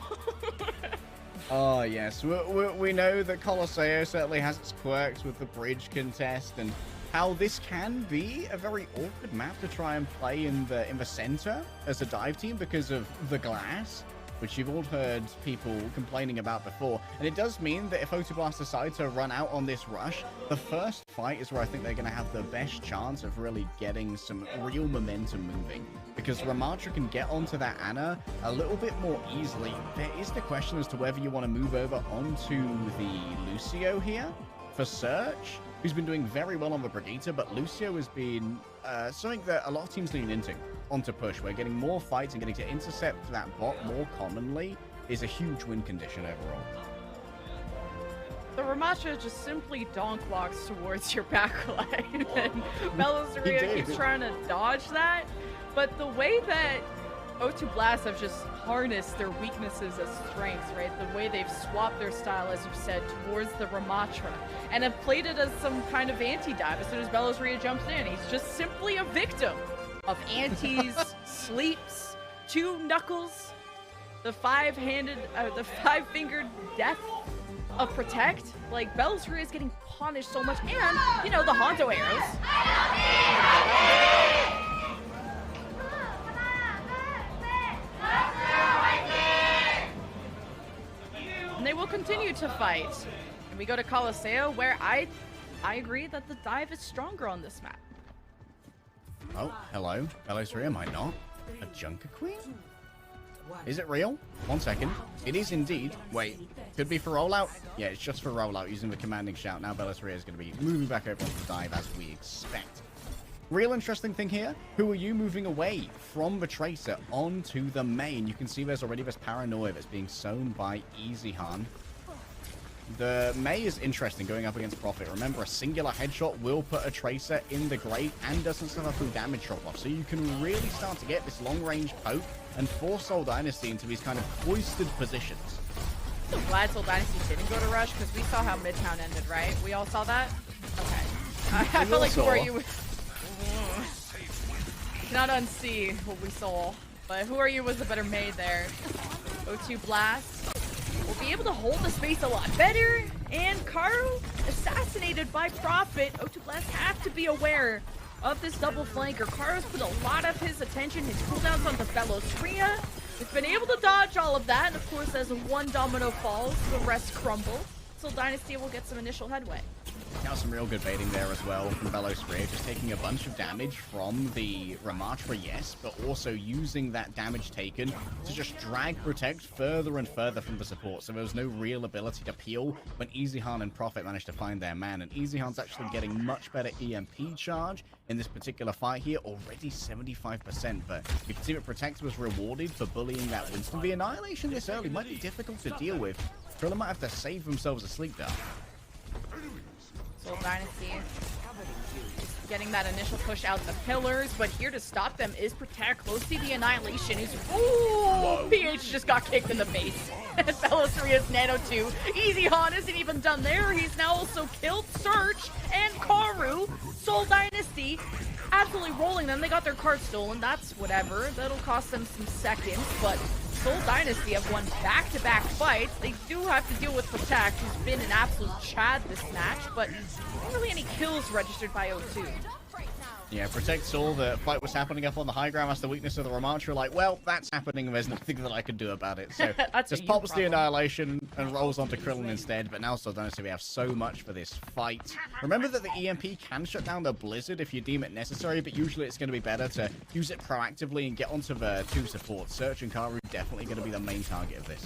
Oh, yes. We know that Colosseo certainly has its quirks with the bridge contest and how this can be a very awkward map to try and play in the center as a dive team because of the glass, which you've all heard people complaining about before. And it does mean that if O2 Blast decide to run out on this rush, the first fight is where I think they're going to have the best chance of really getting some real momentum moving. Because Ramatra can get onto that Ana a little bit more easily. There is the question as to whether you want to move over onto the Lucio here for Search, who's been doing very well on the Brigitte, but Lucio has been something that a lot of teams lean into onto push, where getting more fights and getting to intercept that bot more commonly is a huge win condition overall. The Ramatra just simply donk walks towards your backline, and Bellasaria keeps trying to dodge that. But the way that O2 Blast have just harnessed their weaknesses as strengths, right? The way they've swapped their style, as you said, towards the Ramatra, and have played it as some kind of anti-dive. As soon as Bellasaria jumps in, he's just simply a victim of antis, sleeps, two knuckles, the five-fingered death of Protect. Like, Bellasaria is getting punished so much, and, the Honto arrows. And they will continue to fight. And we go to Colosseo, where I agree that the dive is stronger on this map. Oh, hello. Bellasaria might not. A Junker Queen? Is it real? 1 second. It is indeed. Wait, could be for rollout? Yeah, it's just for rollout using the commanding shout. Now Bellasaria is going to be moving back over onto the dive as we expect. Real interesting thing here, who are you moving away from the Tracer onto the main? You can see there's already this paranoia that's being sown by EasyHan. The Mei is interesting going up against Prophet. Remember, a singular headshot will put a Tracer in the grave and doesn't suffer full damage drop-off. So you can really start to get this long-range poke and force Seoul Dynasty into these kind of cloistered positions. I'm so glad Seoul Dynasty didn't go to Rush, because we saw how Midtown ended, right? We all saw that? Okay. I felt like who are you? Cannot unsee what we saw. But who are you was the better made there. O2 Blast will be able to hold the space a lot better. And Karu assassinated by Prophet. O2 Blast have to be aware of this double flanker. Karu's put a lot of his attention, his cooldowns onto Bellasaria. He's been able to dodge all of that. And of course, as one domino falls, the rest crumble. So Dynasty will get some initial headway. Now some real good baiting there as well from Bellasaria, just taking a bunch of damage from the Ramatra, yes, but also using that damage taken to just drag Protect further and further from the support. So there was no real ability to peel when EasyHan and Prophet managed to find their man. And EasyHan's actually getting much better EMP charge in this particular fight here, already 75%. But you can see that Protect was rewarded for bullying that Winston. The Annihilation this early might be difficult to deal with. Triller might have to save themselves a sleep dart. Seoul Dynasty getting that initial push out the pillars, but here to stop them is Protect. Close to the Annihilation. Ooh, PH just got kicked in the face. Belisaria's Nano 2. Easy Han isn't even done there. He's now also killed Search and Karu. Seoul Dynasty absolutely rolling them. They got their card stolen. That's whatever. That'll cost them some seconds, but Seoul Dynasty have won back-to-back fights. They do have to deal with Protect, who's been an absolute chad this match, but not really any kills registered by O2. Yeah, Protect saw the fight was happening up on the high ground. That's the weakness of the Ramantra. Like, well, that's happening and there's nothing that I can do about it. So just pops the Annihilation and rolls onto Krillin instead. But now Seoul Dynasty, we have so much for this fight. Remember that the EMP can shut down the Blizzard if you deem it necessary, but usually it's going to be better to use it proactively and get onto the two supports. Search and Karu definitely going to be the main target of this.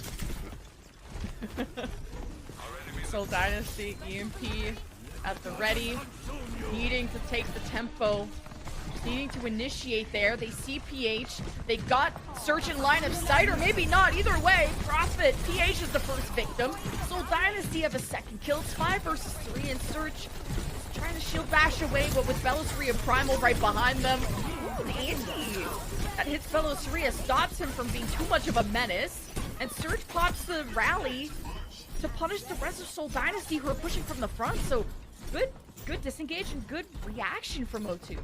Seoul Dynasty, EMP at the ready, needing to take the tempo, needing to initiate there. They see PH. They got Search in line of sight, or maybe not. Either way, Profit. PH is the first victim. Seoul Dynasty have a second kill. It's 5 versus 3, and Search is trying to shield bash away, but with Belisarius Primal right behind them. Ooh, the anti that hits Belisarius stops him from being too much of a menace, and Search pops the rally to punish the rest of Seoul Dynasty, who are pushing from the front. So good disengage and good reaction from O2.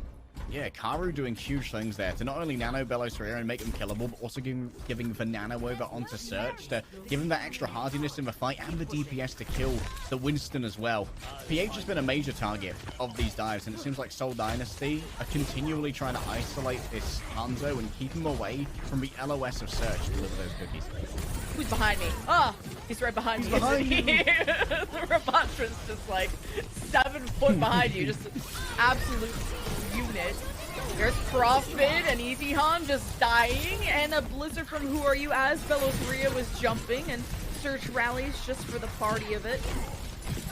Yeah, Karu doing huge things there to not only nano Belisarius and make him killable, but also giving the nano over onto Search to give him that extra hardiness in the fight and the DPS to kill the Winston as well. PH has been a major target of these dives, and it seems like Seoul Dynasty are continually trying to isolate this Hanzo and keep him away from the LOS of Search to deliver those cookies. Who's behind me? Oh, he's right behind me. The Ramantra's just like 7 foot behind you. Just an absolute unit. There's Profit and Easy Han just dying, and a Blizzard from Who Are You as Belisarius was jumping, and Search rallies just for the party of it.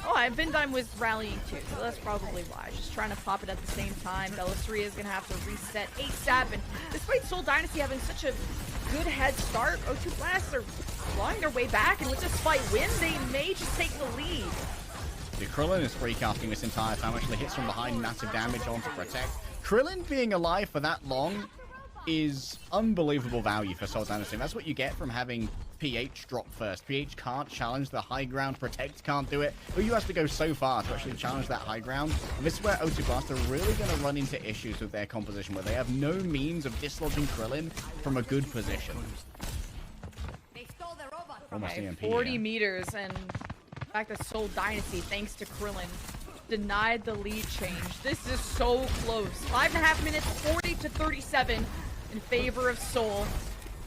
Oh, and Vindime was rallying too, so that's probably why. Just trying to pop it at the same time. Belisarius is going to have to reset ASAP, and despite Seoul Dynasty having such a good head start, O2 Blasts are clawing their way back, and with this fight win, they may just take the lead. The Krillin is free-casting this entire time, actually hits from behind, massive damage onto Protect. Krillin being alive for that long is unbelievable value for Seoul Dynasty. That's what you get from having PH drop first. PH can't challenge the high ground, Protect can't do it, but you have to go so far to actually challenge that high ground. And this is where O2 Blast are really going to run into issues with their composition, where they have no means of dislodging Krillin from a good position. Almost Okay, EMP, 40 yeah. meters, and the fact that Seoul Dynasty, thanks to Krillin, denied the lead change. This is so close. 5.5 minutes, 40 to 37 in favor of Seoul.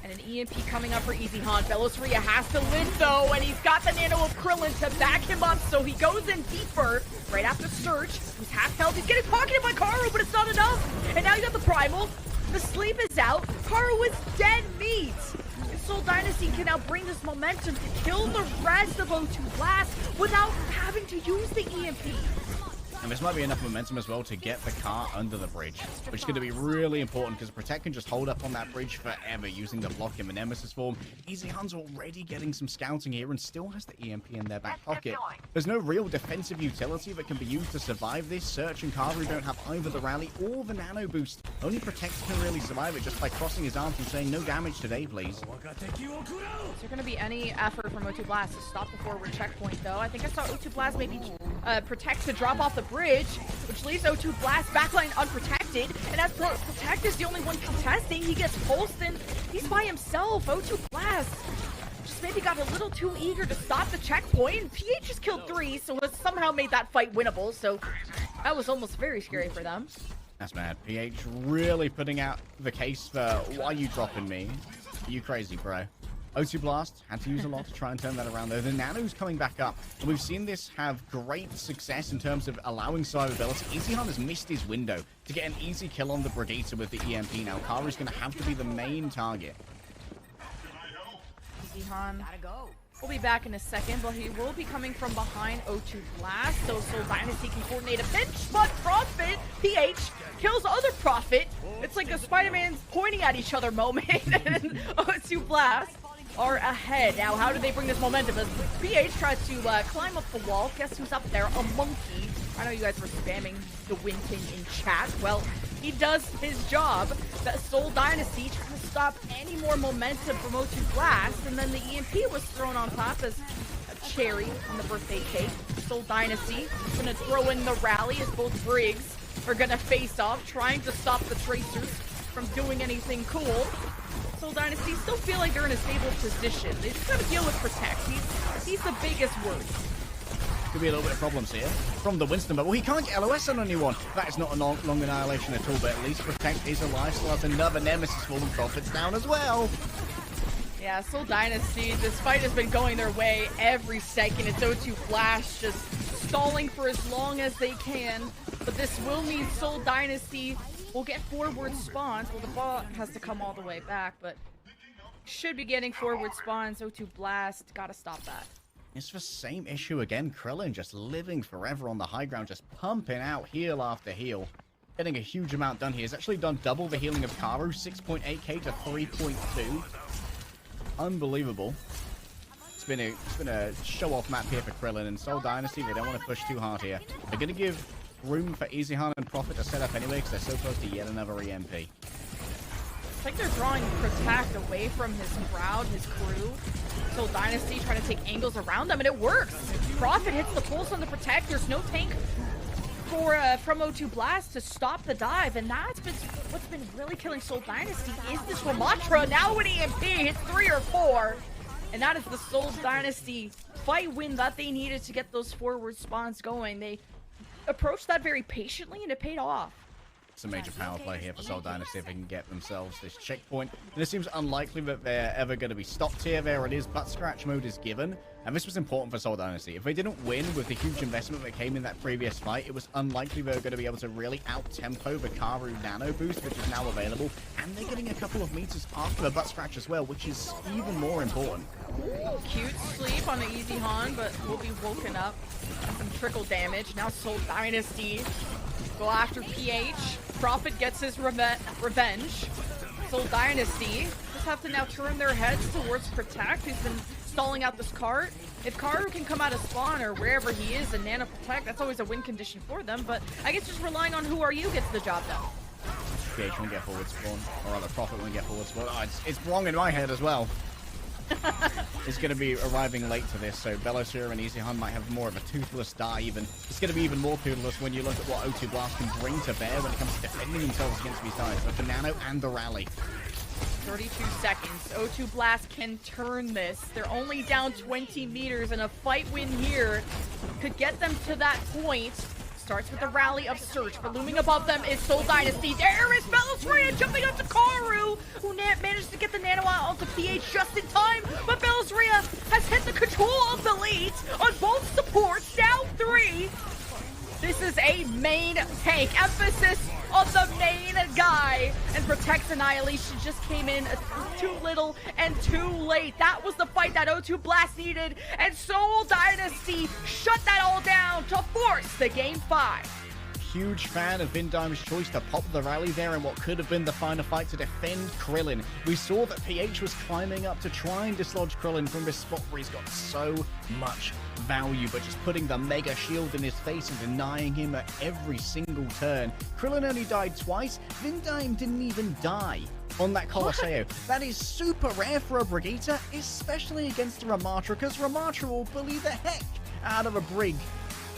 And an EMP coming up for Easy Han. Belisarius has to win though, and he's got the nano of Krillin to back him up, so he goes in deeper right after Search. He's half health. He's getting pocketed by Karu, but it's not enough. And now you got the Primal. The sleep is out. Karu is dead meat. And Seoul Dynasty can now bring this momentum to kill the rest of O2 Blast without having to use the EMP. And this might be enough momentum as well to get the car under the bridge, which is going to be really important because Protect can just hold up on that bridge forever using the block in the Nemesis form. Easy Han's already getting some scouting here and still has the EMP in their back pocket. There's no real defensive utility that can be used to survive this. Search and Karu don't have either the rally or the nano boost. Only Protect can really survive it just by crossing his arms and saying no damage today, please. Is there going to be any effort from O2 Blast to stop the forward checkpoint, though? I think I saw O2 Blast maybe Protect to drop off the bridge, which leaves O2 Blast backline unprotected. And as Protect is the only one contesting, he gets pulsed and he's by himself. O2 Blast just maybe got a little too eager to stop the checkpoint. And PH just killed 3, so has somehow made that fight winnable. So that was almost very scary for them. That's mad. PH really putting out the case for why you dropping me. Are you crazy, bro? O2 Blast had to use a lot to try and turn that around, though. The nano's coming back up, and we've seen this have great success in terms of allowing survivability. Easy Han has missed his window to get an easy kill on the Brigitte with the EMP now. Karu's going to have to be the main target. Easy Han will be back in a second, but he will be coming from behind O2 Blast, so Seoul Dynasty can coordinate a pinch, but Profit, PH, kills other Profit. It's like a Spider-Man's pointing at each other moment, and O2 Blast are ahead. Now, how do they bring this momentum? As PH tries to climb up the wall, guess who's up there? A monkey. I know you guys were spamming the win thing in chat. Well, he does his job. That Seoul Dynasty trying to stop any more momentum from O2 Blast, and then the EMP was thrown on top as a cherry on the birthday cake. Seoul Dynasty gonna throw in the rally as both Briggs are gonna face off, trying to stop the Tracers from doing anything cool. Seoul Dynasty still feel like they're in a stable position. They just gotta deal with Protect. He's the biggest worry. Could be a little bit of problems here from the Winston, but well, he can't get LOS on anyone. That is not a long annihilation at all, but at least Protect is alive. Still has another Nemesis for them. Profits down as well. Yeah, Seoul Dynasty, this fight has been going their way every second. It's O2 Blast just stalling for as long as they can, but this will mean Seoul Dynasty will get forward spawns. Well, the ball has to come all the way back, but should be getting forward spawns. O2 Blast, gotta stop that. It's the same issue again. Krillin just living forever on the high ground, just pumping out heal after heal. Getting a huge amount done here. He's actually done double the healing of Karu, 6.8k to 3.2. Unbelievable. It's been a show-off map here for Krillin, and Seoul Dynasty, they don't want to push too hard here. They're going to give room for EasyHan and Prophet to set up anyway, because they're so close to yet another EMP. It's like they're drawing Protect away from his crowd, his crew. Seoul Dynasty trying to take angles around them, and it works. Prophet hits the pulse on the Protect. There's no tank from O2 Blast to stop the dive, and that's been what's been really killing Seoul Dynasty is this Ramatra. Now an EMP hits 3 or 4, and that is the Seoul Dynasty fight win that they needed to get those forward spawns going. They approached that very patiently, and it paid off. It's a major power play here for Seoul Dynasty if they can get themselves this checkpoint. And it seems unlikely that they're ever going to be stopped here. There it is. Butt scratch mode is given. And this was important for Seoul Dynasty. If they didn't win with the huge investment that came in that previous fight, it was unlikely they were going to be able to really out-tempo the Karu Nano boost, which is now available. And they're getting a couple of meters after the butt scratch as well, which is even more important. Cute sleep on the EasyHan, but will be woken up. Some trickle damage. Now Seoul Dynasty go after PH. Prophet gets his revenge. Seoul Dynasty just have to now turn their heads towards Protect, who's been stalling out this cart. If Karu can come out of spawn or wherever he is and Nano Protect, that's always a win condition for them, but I guess just relying on Who Are You gets the job done. PH won't get forward spawn, or rather Prophet won't get forward spawn. Oh, it's wrong in my head as well. Is going to be arriving late to this, so Colosseo and EasyHan might have more of a toothless dive, and it's going to be even more toothless when you look at what O2 Blast can bring to bear when it comes to defending themselves against these dives, both the Nano and the Rally. 32 seconds. O2 Blast can turn this. They're only down 20 meters, and a fight win here could get them to that point. Starts with the rally of Search, but looming above them is Seoul Dynasty. There is Belisria jumping onto Karu, who managed to get the Nano out onto PH just in time, but Belisria has hit the control of the lead on both supports, down 3. This is a main tank. Emphasis on the main guy. And Protect's Annihilation just came in too little and too late. That was the fight that O2 Blast needed. And Seoul Dynasty shut that all down to force the Game 5. Huge fan of Vindim's choice to pop the rally there in what could have been the final fight to defend Krillin. We saw that PH was climbing up to try and dislodge Krillin from this spot where he's got so much value, but just putting the mega shield in his face and denying him at every single turn. Krillin only died twice. Vindim didn't even die on that Colosseo. That is super rare for a Brigitte, especially against a Ramatra, because Ramatra will bully the heck out of a Brig.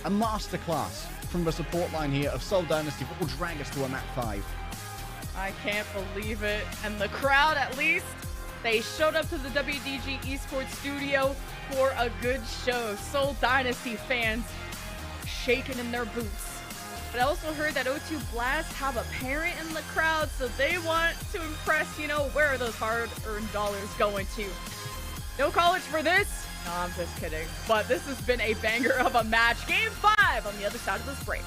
A masterclass from the support line here of Seoul Dynasty that will drag us to a map 5. I can't believe it. And the crowd, at least, they showed up to the WDG Esports studio for a good show. Seoul Dynasty fans shaking in their boots. But I also heard that O2 Blast have a parent in the crowd, so they want to impress, you know, where are those hard-earned dollars going to? No college for this? No, I'm just kidding. But this has been a banger of a match. Game 5 on the other side of this break.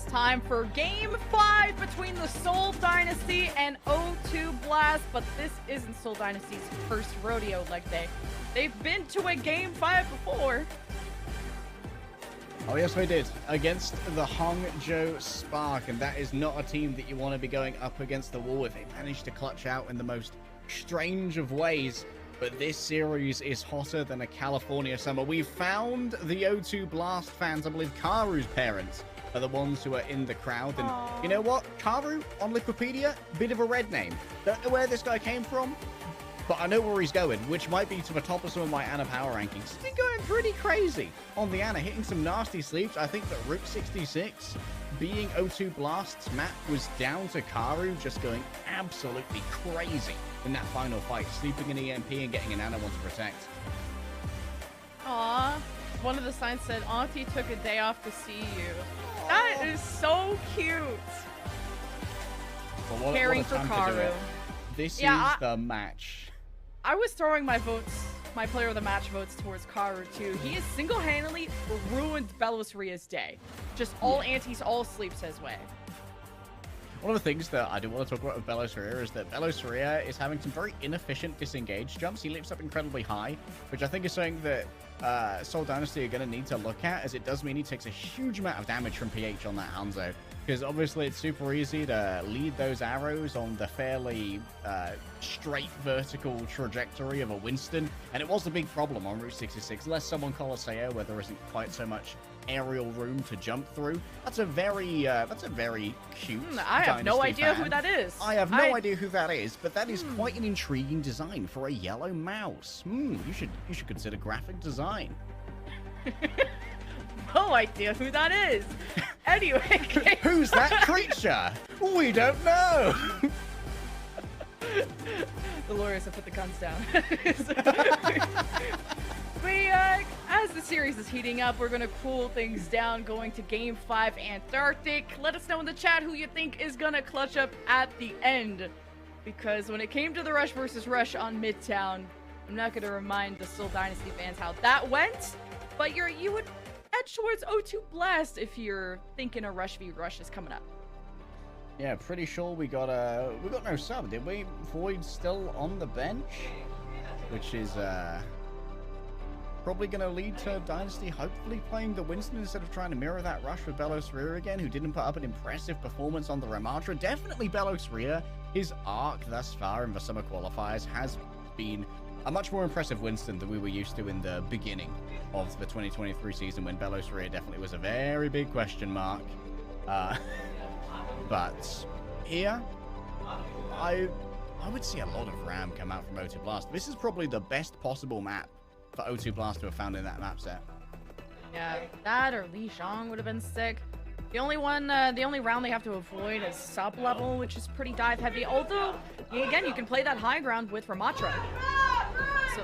time for Game 5 between the Seoul Dynasty and O2 Blast, but this isn't Seoul Dynasty's first rodeo leg day. They've been to a Game 5 before. Oh yes, they did, against the Hangzhou Spark, and that is not a team that you want to be going up against the wall with. They managed to clutch out in the most strange of ways, but this series is hotter than a California summer. We found the O2 Blast fans, I believe Karu's parents are the ones who are in the crowd, and you know what? Karu, on Wikipedia, bit of a red name. Don't know where this guy came from, but I know where he's going, which might be to the top of some of my Ana power rankings. He's been going pretty crazy on the Ana, hitting some nasty sleeps. I think that Route 66 being O2 Blast's map was down to Karu just going absolutely crazy in that final fight, sleeping an EMP and getting an Ana one to protect. Aw, one of the signs said, Auntie took a day off to see you. That is so cute. Well, Caring for Karu. This is the match. I was throwing my votes, my player of the match votes towards Karu too. He has single-handedly ruined Belosria's day. Just all antis, all sleeps his way. One of the things that I do want to talk about with Belosria is that Belosria is having some very inefficient disengage jumps. He lifts up incredibly high, which I think is something that Seoul Dynasty are going to need to look at, as it does mean he takes a huge amount of damage from PH on that Hanzo. Because obviously it's super easy to lead those arrows on the fairly straight vertical trajectory of a Winston, and it was a big problem on Route 66. Less someone Colosseo, where there isn't quite so much aerial room to jump through. That's a very cute. I have no idea fan. Who that is. I have no idea who that is, but that is quite an intriguing design for a yellow mouse. You should consider graphic design. No idea who that is. Anyway, who's that creature? We don't know. The lawyers have put the guns down. As the series is heating up, we're going to cool things down, going to Game 5 Antarctic. Let us know in the chat who you think is going to clutch up at the end. Because when it came to the Rush versus Rush on Midtown, I'm not going to remind the Seoul Dynasty fans how that went, but you would edge towards O2 Blast if you're thinking a Rush v Rush is coming up. Yeah, pretty sure we got no sub, did we? Void still on the bench, which is probably going to lead to Dynasty hopefully playing the Winston instead of trying to mirror that Rush with Belosria again, who didn't put up an impressive performance on the Ramatra. Definitely Belosria, his arc thus far in the Summer Qualifiers has been a much more impressive Winston than we were used to in the beginning of the 2023 season, when Belosria definitely was a very big question mark. But here, I would see a lot of Ram come out from O2 Blast. This is probably the best possible map for O2 Blast to have found in that map set. Yeah, that or Li Zhang would have been sick. The only round they have to avoid is sub level, which is pretty dive heavy. Although, again, you can play that high ground with Ramatra. So,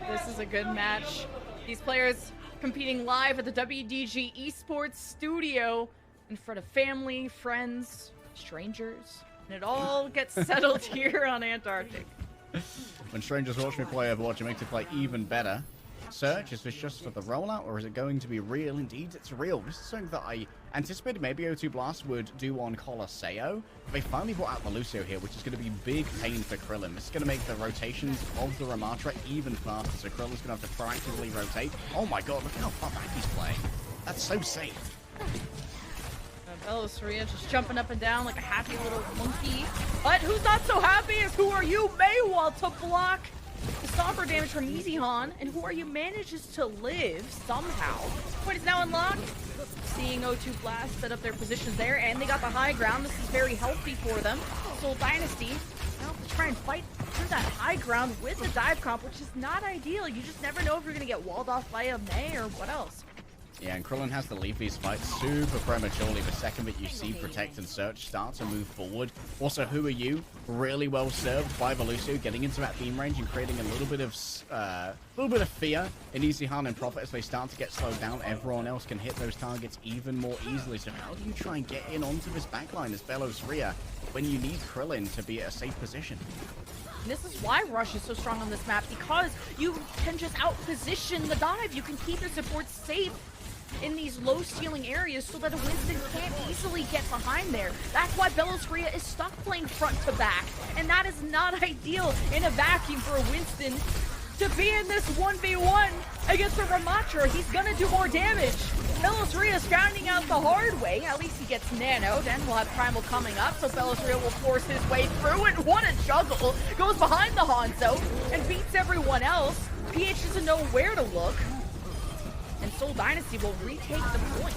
this is a good match. These players competing live at the WDG Esports studio in front of family, friends, strangers, and it all gets settled here on Antarctic. When strangers watch me play Overwatch, it makes it play even better. Search, is this just for the rollout, or is it going to be real? Indeed, it's real. This is something that I anticipated maybe O2 Blast would do on Colosseo. They finally brought out the Lucio here, which is going to be big pain for Krillin. This is going to make the rotations of the Ramatra even faster, so Krillin's going to have to proactively rotate. Oh my god, look how far back he's playing. That's so safe. Belosria just jumping up and down like a happy little monkey. But who's not so happy is Who Are You Maywall to block the stomper damage from Easyhan, and Who Are You manages to live somehow. Point is now unlocked. Seeing O2 Blast set up their positions there, and they got the high ground. This is very healthy for them. Seoul Dynasty now to try and fight through that high ground with the dive comp, which is not ideal. You just never know if you're going to get walled off by a May or what else. Yeah, and Krillin has to leave these fights super prematurely the second that you see Protect and Search start to move forward. Also, Who Are You? Really well served by Velucio, getting into that beam range and creating a little bit of fear in Easyhan and Prophet as they start to get slowed down. Everyone else can hit those targets even more easily. So how do you try and get in onto this backline as Belosria when you need Krillin to be at a safe position? And this is why Rush is so strong on this map, because you can just out-position the dive. You can keep your supports safe in these low ceiling areas so that a Winston can't easily get behind there. That's why Belosria is stuck playing front to back, and that is not ideal in a vacuum for a Winston to be in this 1v1 against a Ramatra. He's gonna do more damage. Belosria is finding out the hard way. At least he gets nanoed, and we'll have Primal coming up, so Belosria will force his way through, and what a juggle! Goes behind the Hanzo and beats everyone else. PH doesn't know where to look, and Seoul Dynasty will retake the point.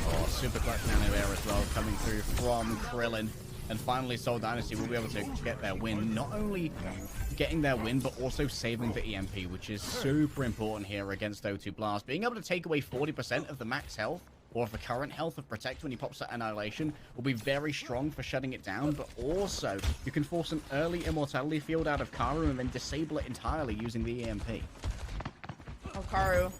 Oh, super clutch nano there as well, coming through from Krillin. And finally, Seoul Dynasty will be able to get their win. Not only getting their win, but also saving the EMP, which is super important here against O2 Blast. Being able to take away 40% of the max health, or of the current health of Protect when he pops that Annihilation, will be very strong for shutting it down, but also you can force an early Immortality field out of Karu and then disable it entirely using the EMP. Oh, Karu.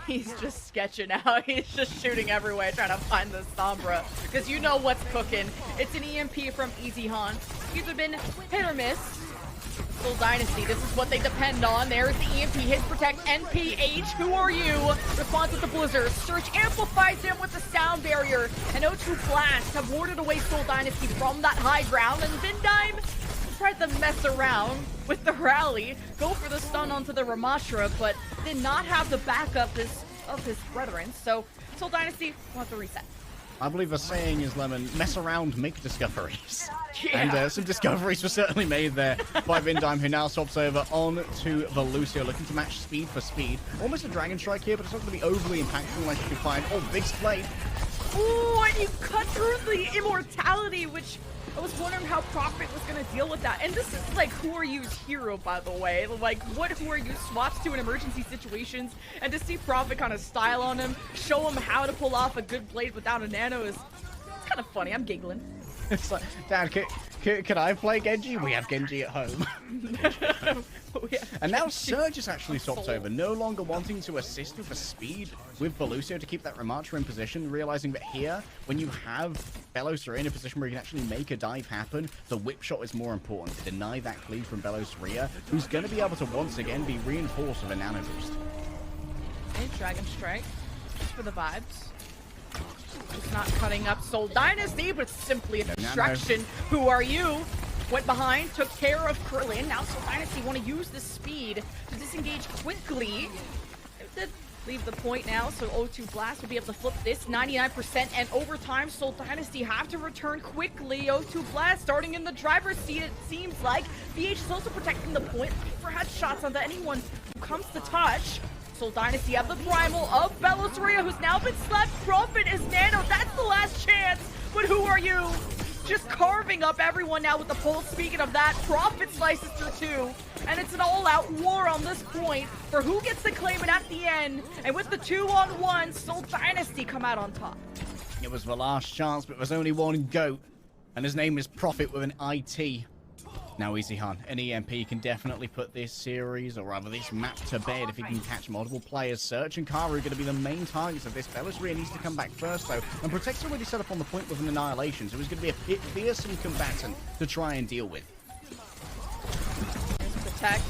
He's just sketching out. He's just shooting everywhere, trying to find the Sombra. Because you know what's cooking. It's an EMP from Easy Han. Either been hit or miss. Seoul Dynasty, this is what they depend on. There's the EMP, hits, protect, NPH. Who are you? Responds with the Blizzard. Search amplifies him with the sound barrier. And O2 Blast have warded away Seoul Dynasty from that high ground. And Vindime tried to mess around with the rally, go for the stun onto the Ramatra, but did not have the backup of his brethren. So Seoul Dynasty will have to reset. I believe the saying is, Lemon, mess around, make discoveries. Yeah. And some discoveries were certainly made there by Vindime, who now swaps over on to Colosseo, looking to match speed for speed. Almost a Dragon Strike here, but it's not going to be overly impactful unless you can find... Oh, big spray. Ooh, and you cut through the Immortality, which I was wondering how Prophet was going to deal with that. And this is like Who Are You's hero, by the way. Like, what Who Are You swaps to in emergency situations. And to see Prophet kind of style on him, show him how to pull off a good blade without a nano is kind of funny. I'm giggling. It's like, Dad, can I play Genji? We have Genji at home. And now Surge is actually swapped over, no longer wanting to assist with the speed with Colosseo to keep that Ramatra in position, realizing that here, when you have Belosria in a position where you can actually make a dive happen, the whip shot is more important to deny that cleave from Belosria, who's going to be able to once again be reinforced with a nano boost. Okay, Dragon Strike, just for the vibes. It's not cutting up Seoul Dynasty, but simply a distraction. Who Are You? Went behind, took care of Krillin. Now Seoul Dynasty want to use the speed to disengage quickly. It did leave the point now, so O2 Blast will be able to flip this 99%, and over time, Seoul Dynasty have to return quickly. O2 Blast starting in the driver's seat, it seems like. BH is also protecting the point, looking for headshots onto anyone who comes to touch. Seoul Dynasty have the primal of Belosria, who's now been slapped. Prophet is nano. That's the last chance. But Who Are You? Just carving up everyone now with the pulse. Speaking of that, Prophet slices through two. And it's an all-out war on this point for who gets the claimant at the end. And with the 2-on-1, Seoul Dynasty come out on top. It was the last chance, but there's only one GOAT. And his name is Prophet with an IT. Now, Easy Han, an EMP can definitely put this series, or rather this map, to bed if he can catch multiple players. Search and Karu are going to be the main targets of this. Belosria needs to come back first, though, and Protect's already set up on the point with an Annihilation, so he's going to be a fearsome combatant to try and deal with. There's Protect,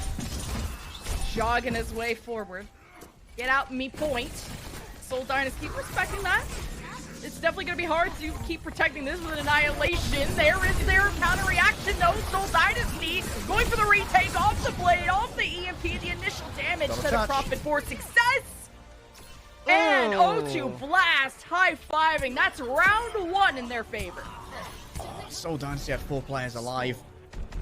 jogging his way forward. Get out me point. Seoul Dynasty respecting that. It's definitely going to be hard to keep protecting this with an Annihilation. There is their counter reaction, though. Soul Dynasty going for the retake off the blade, off the EMP, the initial damage to the Prophet for success. And O2 Blast high-fiving. That's round one in their favor. Seoul Dynasty had 4 players alive.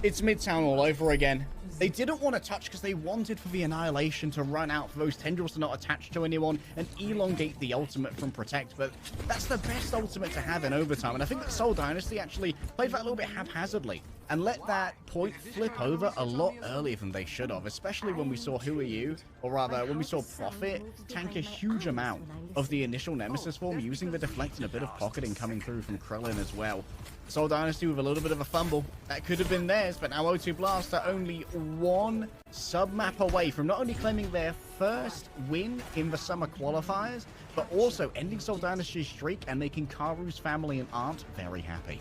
It's Midtown all over again. They didn't want to touch because they wanted for the Annihilation to run out, for those tendrils to not attach to anyone and elongate the ultimate from Protect, but that's the best ultimate to have in overtime, and I think that Seoul Dynasty actually played that a little bit haphazardly and let that point flip over a lot earlier than they should have, especially when we saw Who Are You, or rather when we saw Prophet tank a huge amount of the initial Nemesis form using the deflect and a bit of pocketing coming through from Krillin as well. Seoul Dynasty with a little bit of a fumble. That could have been theirs, but now O2 Blast are only one sub-map away from not only claiming their first win in the Summer Qualifiers, but also ending Seoul Dynasty's streak and making Karu's family and aunt very happy.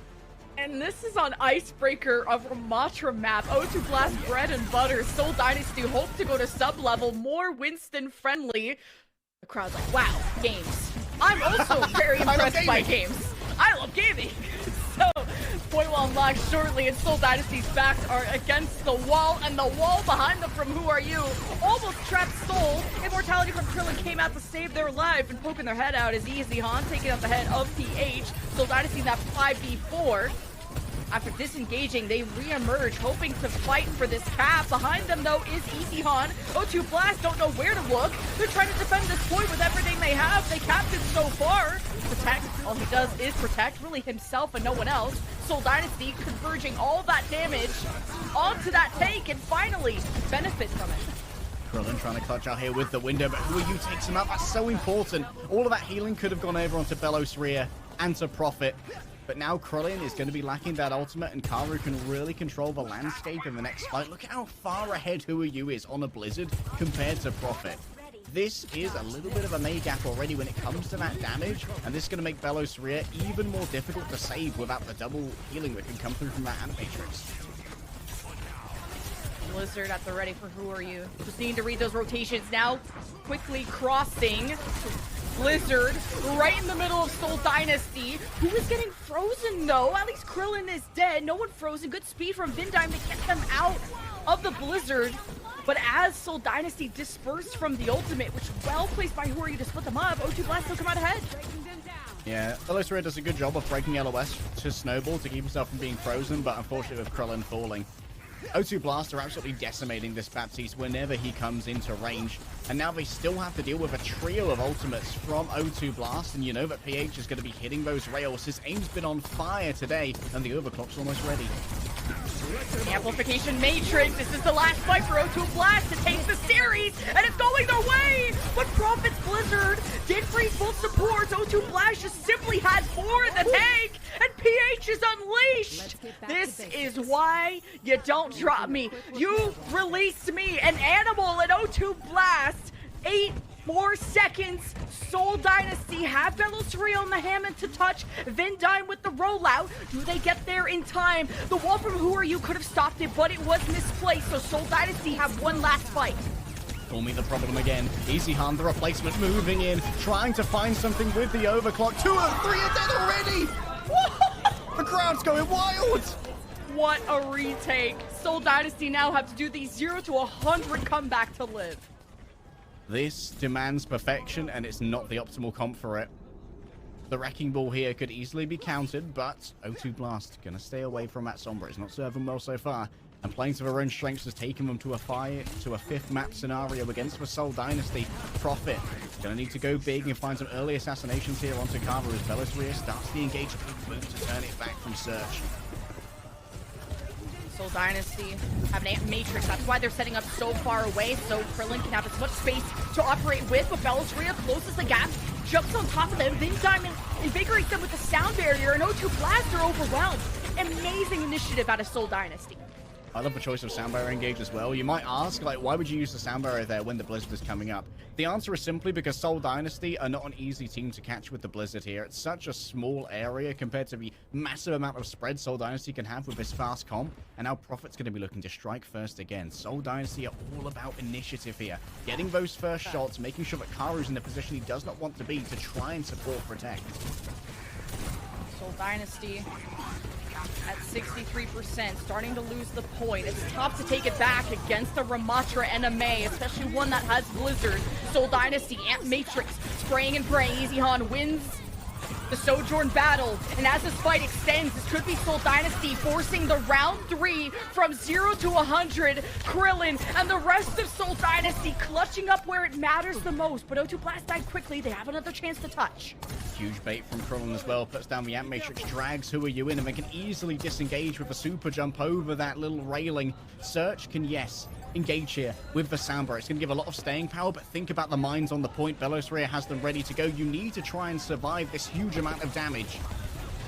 And this is on Icebreaker of Ramatra map. O2 Blast bread and butter. Seoul Dynasty hope to go to sub-level. More Winston friendly. The crowd's like, wow, games. I'm also very impressed by games. I love gaming. So, point will unlock shortly, and Seoul Dynasty's backs are against the wall, and the wall behind them from Who Are You almost trapped Seoul. Immortality from Krillin came out to save their life, and poking their head out is Easy Han taking out the head of PH. Seoul Dynasty's at 5v4. After disengaging, they re-emerge, hoping to fight for this cap. Behind them, though, is Easy Han. O2 Blast don't know where to look. They're trying to defend this point with everything they have. They capped it so far. Protect, all he does is protect, really himself and no one else. Seoul Dynasty converging all that damage onto that tank and finally benefit from it. Krillin trying to clutch out here with the window, but Who Are You takes him out. That's so important. All of that healing could have gone over onto Belos Rhea and to Prophet. But now Krillin is going to be lacking that ultimate, and Karu can really control the landscape in the next fight. Look at how far ahead Who Are You is on a Blizzard compared to Prophet. This is a little bit of a mega gap already when it comes to that damage, and this is going to make Belos Rhea even more difficult to save without the double healing that can come through from that Animatrix. Blizzard at the ready for Who Are You. Just needing to read those rotations now. Quickly crossing. Blizzard right in the middle of Seoul Dynasty. Who is getting frozen though? At least Krillin is dead. No one frozen. Good speed from Vindime to get them out of the Blizzard. But as Seoul Dynasty dispersed from the ultimate, which well placed by Who Are You to split them up, O2 Blast still come out ahead. Yeah, Belos Rhea does a good job of breaking LOS to Snowball to keep himself from being frozen, but unfortunately with Krillin falling. O2 Blast are absolutely decimating this Baptiste whenever he comes into range. And now they still have to deal with a trio of ultimates from O2 Blast. And you know that PH is going to be hitting those rails. His aim's been on fire today, and the overclock's almost ready. Amplification Matrix. This is the last fight for O2 Blast to take the series, and it's going their way. But Prophet's Blizzard did freeze both supports. O2 Blast just simply had 4 in the tank, and PH is unleashed. This is why you don't drop me. You released me, an animal, an O2 Blast. 8 more seconds. Seoul Dynasty have Belos Rhea on the Hammond to touch. Vindime with the rollout. Do they get there in time? The wall from Who Are You could have stopped it, but it was misplaced. So Seoul Dynasty have one last fight. Call me the problem again. Easy Han, the replacement, moving in, trying to find something with the overclock. 2 of 3 are dead already. The crowd's going wild. What a retake. Seoul Dynasty now have to do the 0 to 100 comeback to live. This demands perfection, and it's not the optimal comp for it. The Wrecking Ball here could easily be countered, but O2 Blast going to stay away from that Sombra. It's not serving well so far. And playing to their own strengths has taken them to a 5th map scenario against the Seoul Dynasty. Prophet going to need to go big and find some early assassinations here onto Karu as Belos Rhea starts the engagement move to turn it back from Search. Seoul Dynasty have an Matrix. That's why they're setting up so far away, so Krillin can have as much space to operate with. But Belos Rhea closes the gap, jumps on top of them. Vindime invigorates them with the sound barrier, and O2 Blast are overwhelmed. Amazing initiative out of Seoul Dynasty. I love the choice of sound barrier engage as well. You might ask, like, why would you use the sound barrier there when the Blizzard is coming up? The answer is simply because Seoul Dynasty are not an easy team to catch with the Blizzard here. It's such a small area compared to the massive amount of spread Seoul Dynasty can have with this fast comp. And now Prophet's going to be looking to strike first again. Seoul Dynasty are all about initiative here. Getting those first shots, making sure that Karu's in the position he does not want to be to try and support Protect. Seoul Dynasty at 63%, starting to lose the point. It's tough to take it back against a Ramatra NMA, especially one that has Blizzard. Seoul Dynasty, Ant Matrix, spraying and praying. Easy Han wins the Sojourn battle, and as this fight extends, this could be Seoul Dynasty forcing the round 3 from 0 to 100. Krillin and the rest of Seoul Dynasty clutching up where it matters the most, but O2 Blast died quickly. They have another chance to touch. Huge bait from Krillin as well, puts down the Ant Matrix, drags Who Are You in, and they can easily disengage with a super jump over that little railing. Search can, yes, engage here with the soundbar. It's going to give a lot of staying power, but think about the mines on the point. Belos Rhea has them ready to go. You need to try and survive this huge amount of damage.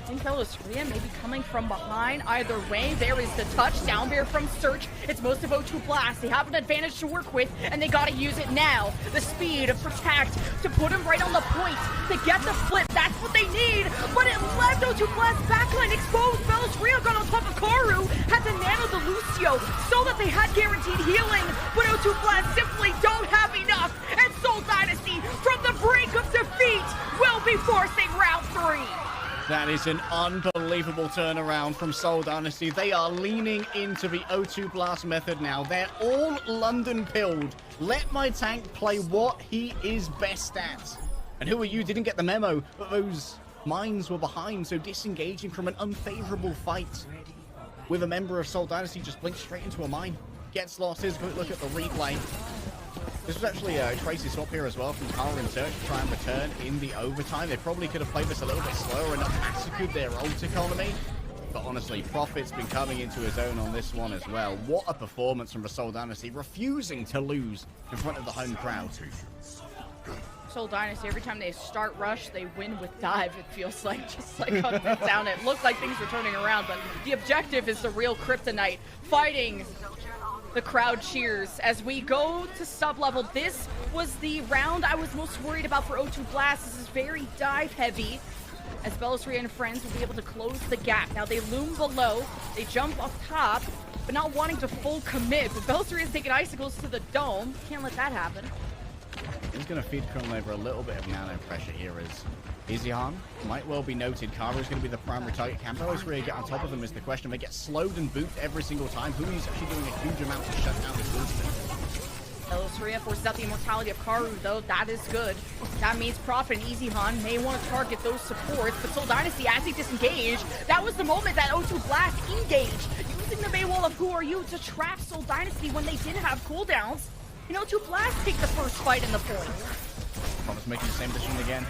I think Colosseo maybe coming from behind. Either way, there is the touch. Down bear from Search. It's most of O2 Blast. They have an advantage to work with, and they gotta use it now. The speed of Protect to put him right on the point, to get the flip. That's what they need, but it left O2 Blast backline exposed. Colosseo got on top of Karu, had to nano the Lucio so that they had guaranteed healing, but O2 Blast simply don't have enough, and Seoul Dynasty, from the brink of defeat, will be forcing round 3. That is an unbelievable turnaround from Seoul Dynasty. They are leaning into the O2 Blast method now. They're all London pilled. Let my tank play what he is best at. And Who Are You didn't get the memo, but those mines were behind, so disengaging from an unfavorable fight with a member of Seoul Dynasty just blinked straight into a mine. Gets lost. Here's a quick look at the replay. This was actually a Tracy swap here as well from Kara and Search to try and return in the overtime. They probably could have played this a little bit slower and not massacred their ult economy. But honestly, Profit's been coming into his own on this one as well. What a performance from the Seoul Dynasty, refusing to lose in front of the home crowd. Seoul Dynasty, every time they start rush, they win with dive, it feels like. Just like on Midtown, it looked like things were turning around, but the objective is the real kryptonite. Fighting. The crowd cheers as we go to sub-level. This was the round I was most worried about for O2 Blast. This is very dive heavy, as Colosseo and friends will be able to close the gap. Now they loom below, they jump up top, but not wanting to full commit. But Colosseo is taking icicles to the dome. Can't let that happen. He's going to feed Krillin over a little bit of nano pressure here as Izihan might well be noted. Karu's going to be the primary target. Can Colosseo get on top of them is the question. They get slowed and booped every single time. Hui's actually doing a huge amount to shut down this instant. Colosseo forces out the immortality of Karu, though. That is good. That means Prophet and Izihan may want to target those supports, but Seoul Dynasty, as they disengage, that was the moment that O2 Blast engaged, using the May Wall of Who Are You to trap Seoul Dynasty when they did have cooldowns. And O2 Blast take the first fight in the point. Promise making the same decision again.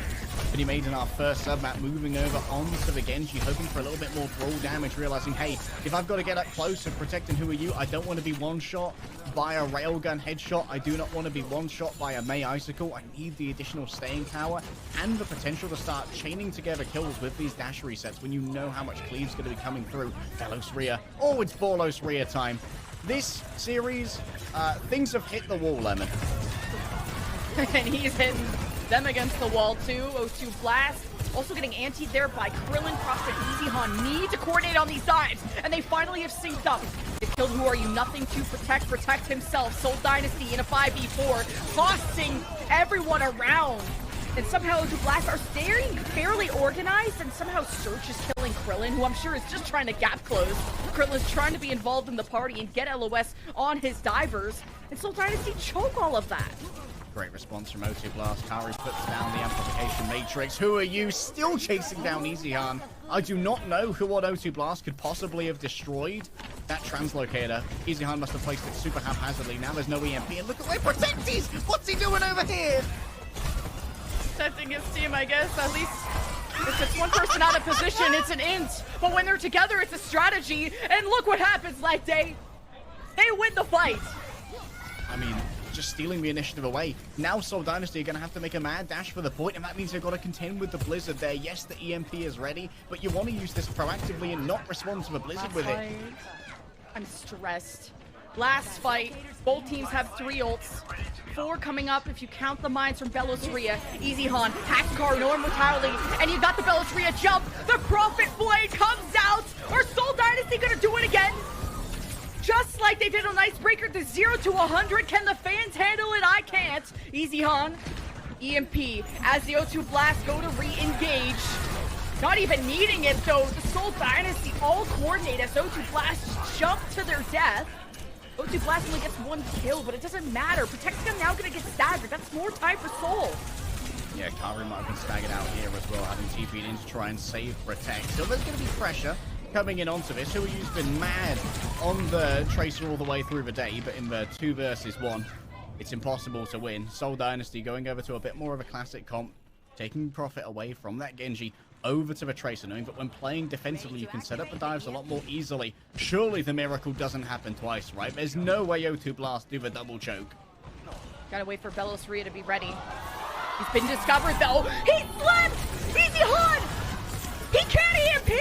But he made in our first sub-map, moving over onto the Genji, hoping for a little bit more brawl damage, realizing, hey, if I've got to get up close and protecting Who Are You, I don't want to be one-shot by a railgun headshot. I do not want to be one-shot by a May Icicle. I need the additional staying power and the potential to start chaining together kills with these dash resets when you know how much cleave's going to be coming through. Colosseo. Oh, it's Colosseo time. This series, things have hit the wall, Lemon. And he's hitting them against the wall too. O2 Blast also getting antied there by Krillin, Prophet, Izihan. Need to coordinate on these dives, and they finally have synced up. They killed Who Are You, nothing to protect himself. Seoul Dynasty in a 5v4, tossing everyone around. And somehow O2 Blast are staying fairly organized, and somehow Search is killing Krillin, who I'm sure is just trying to gap close. Krillin's trying to be involved in the party and get LOS on his divers, and Seoul Dynasty choke all of that. Great response from O2 Blast. Kari puts down the amplification matrix. Who Are You still chasing down Izihan? I do not know who on O2 Blast could possibly have destroyed that translocator. Izihan must have placed it super haphazardly. Now there's no EMP, and look at where Protect is! What's he doing over here? Protecting his team, I guess. At least if it's one person out of position, it's an int. But when they're together, it's a strategy. And look what happens, like they win the fight. I mean, just stealing the initiative away. Now Seoul Dynasty are going to have to make a mad dash for the point, and that means they've got to contend with the Blizzard there. Yes, the EMP is ready, but you want to use this proactively and not respond to the Blizzard with it. I'm stressed. Last fight, both teams have 3 ults. 4 coming up if you count the mines from Colosseo. Izihan, Hackcar, no mortality, and you got the Colosseo jump. The Prophet Blade comes out. Are Seoul Dynasty gonna do it again? Just like they did on Icebreaker, the 0 to 100. Can the fans handle it? I can't. Izihan, EMP, as the O2 Blast go to re-engage. Not even needing it though. The Seoul Dynasty all coordinate as O2 Blast jump to their death. O2 Blast only gets 1 kill, but it doesn't matter. Protecting him now gonna get staggered. That's more time for Seoul. Yeah, Kari might have been staggered out here as well, having TP'd in to try and save Protect. So there's going to be pressure coming in onto this. Who Are You's been mad on the Tracer all the way through the day, but in the 2 versus 1, it's impossible to win. Seoul Dynasty going over to a bit more of a classic comp, taking profit away from that Genji over to the Tracer, knowing that when playing defensively, you can set up the dives a lot more easily. Surely the miracle doesn't happen twice, right? There's no way O2 Blast do the double choke. Gotta wait for Colosseo to be ready. He's been discovered though. He slipped! Izihan! He can't EMP!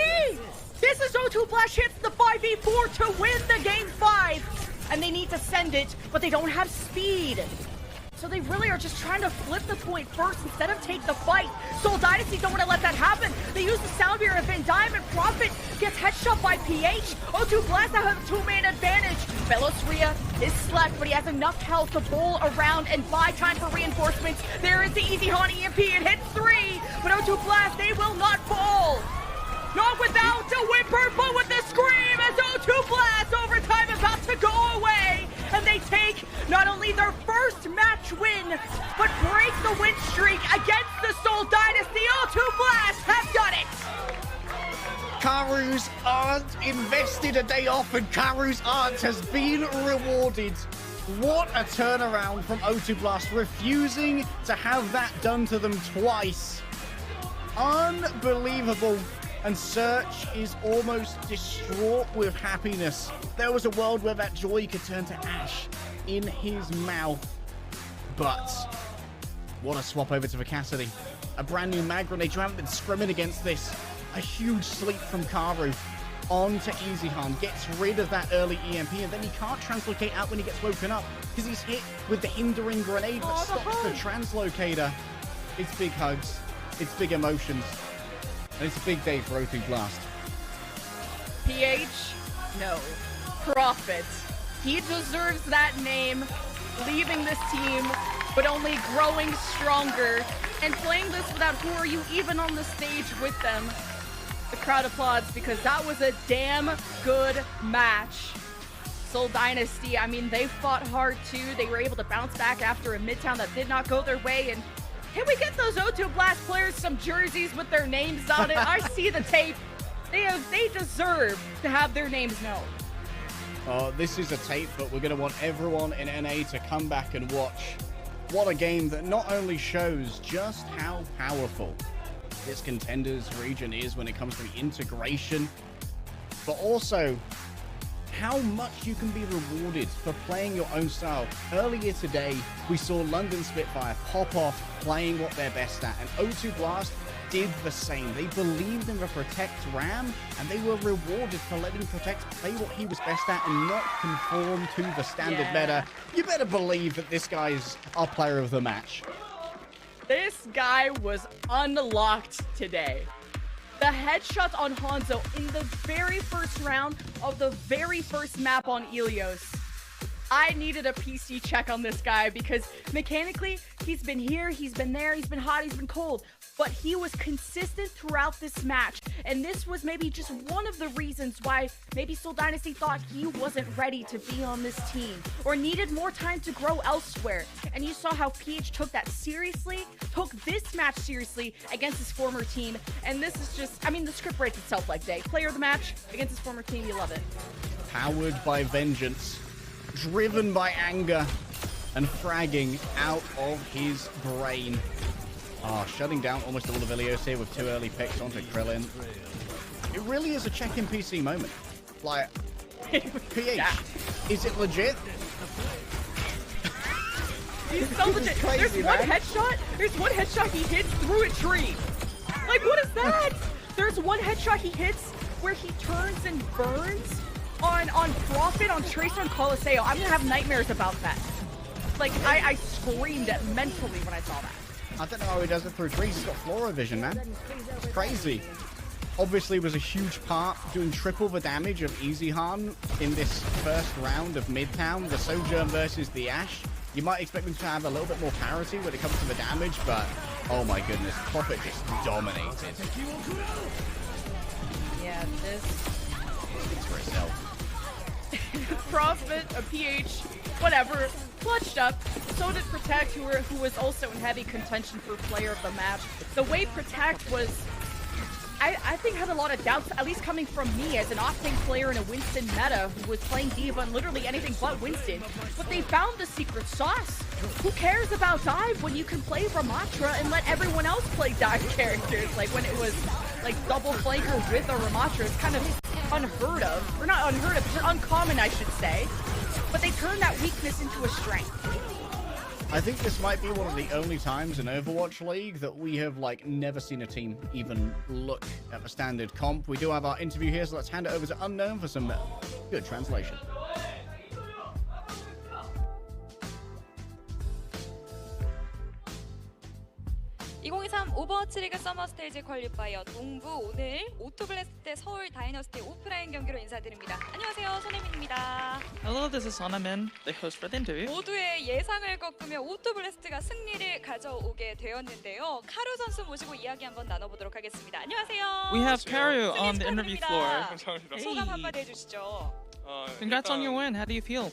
to win the game 5, and they need to send it, but they don't have speed. So they really are just trying to flip the point first instead of take the fight. Seoul Dynasty don't want to let that happen. They use the sound barrier, and Van Diamond Prophet gets headshot by PH. O2 Blast now has a 2-man advantage. Velosria is slacked, but he has enough health to bowl around and buy time for reinforcements. There is the Easy Han EMP. It hits 3, but O2 Blast, they will not fall. Not without a whimper, but with a scream as O2 Blast overtime about to go away. And they take not only their first match win, but break the win streak against the Seoul Dynasty. O2 Blast have done it. Karu's aunt invested a day off, and Karu's aunt has been rewarded. What a turnaround from O2 Blast, refusing to have that done to them twice. Unbelievable. And Search is almost distraught with happiness. There was a world where that joy could turn to ash in his mouth. But what a swap over to Vicacity. A brand new mag grenade. You haven't been scrimming against this. A huge sleep from Karu onto EasyHan. Gets rid of that early EMP, and then he can't translocate out when he gets woken up because he's hit with the hindering grenade that stops the translocator. It's big hugs. It's big emotions. And it's a big day for O2 Blast. PH? No. Prophet. He deserves that name, leaving this team, but only growing stronger, and playing this without Who Are You even on the stage with them. The crowd applauds because that was a damn good match. Seoul Dynasty, I mean, they fought hard too. They were able to bounce back after a Midtown that did not go their way, and can we get those O2 Blast players some jerseys with their names on it? I see the tape. They deserve to have their names known. This is a tape, but we're going to want everyone in NA to come back and watch. What a game that not only shows just how powerful this contenders region is when it comes to the integration, but also how much you can be rewarded for playing your own style. Earlier today, we saw London Spitfire pop off playing what they're best at, and O2 Blast did the same. They believed in the Protect Ram, and they were rewarded for letting Protect play what he was best at and not conform to the standard meta. You better believe that this guy's our player of the match. This guy was unlocked today. The headshot on Hanzo in the very first round of the very first map on Ilios. I needed a PC check on this guy because mechanically, he's been here, he's been there, he's been hot, he's been cold. But he was consistent throughout this match. And this was maybe just one of the reasons why maybe Seoul Dynasty thought he wasn't ready to be on this team or needed more time to grow elsewhere. And you saw how PH took that seriously, took this match seriously against his former team. And this is just, I mean, the script writes itself like day. Player of the match against his former team, you love it. Powered by vengeance, driven by anger, and fragging out of his brain. Shutting down almost all of Ilios here with 2 early picks onto Krillin. It really is a check-in PC moment. Like, PH, is it legit? He's so legit. Crazy, There's one headshot he hits through a tree. Like, what is that? There's one headshot he hits where he turns and burns on Prophet, on Tracer, and Colosseo. I'm gonna have nightmares about that. Like, I screamed mentally when I saw that. I don't know how he does it through trees. He's got fluorovision, man. It's crazy. Obviously was a huge part, doing triple the damage of EasyHan in this first round of Midtown, the Sojourn versus the Ash. You might expect them to have a little bit more parity when it comes to the damage, but oh my goodness, Prophet just dominated. Yeah, this speaks for itself. Prophet, a PH, whatever, clutched up. So did Protect, who was also in heavy contention for player of the match. The way Protect was, I think, had a lot of doubts, at least coming from me as an Octane player in a Winston meta who was playing D.Va and literally anything but Winston. But they found the secret sauce. Who cares about dive when you can play Ramatra and let everyone else play dive characters? Like when it was like double flanker with a Ramatra, it's kind of unheard of. Or not unheard of, but uncommon, I should say. But they turned that weakness into a strength. I think this might be one of the only times in Overwatch League that we have like never seen a team even look at the standard comp. We do have our interview here, so let's hand it over to Unknown for some Good translation. 2023 오버워치 리그 서머 스테이지 퀄리파이어 동부 오늘 오토블래스트 대 서울 다이너스티 오프라인 경기로 인사드립니다. 안녕하세요, 손혜민입니다. Hello, this is Sonamin, the host for the interview. 모두의 예상을 꺾으며 오토블래스트가 승리를 가져오게 되었는데요. 카루 선수 모시고 이야기 한번 나눠보도록 하겠습니다. 안녕하세요. We have Karu on the interview floor. 감사합니다. 소감 한마디 해주시죠. Congrats on your win. How do you feel?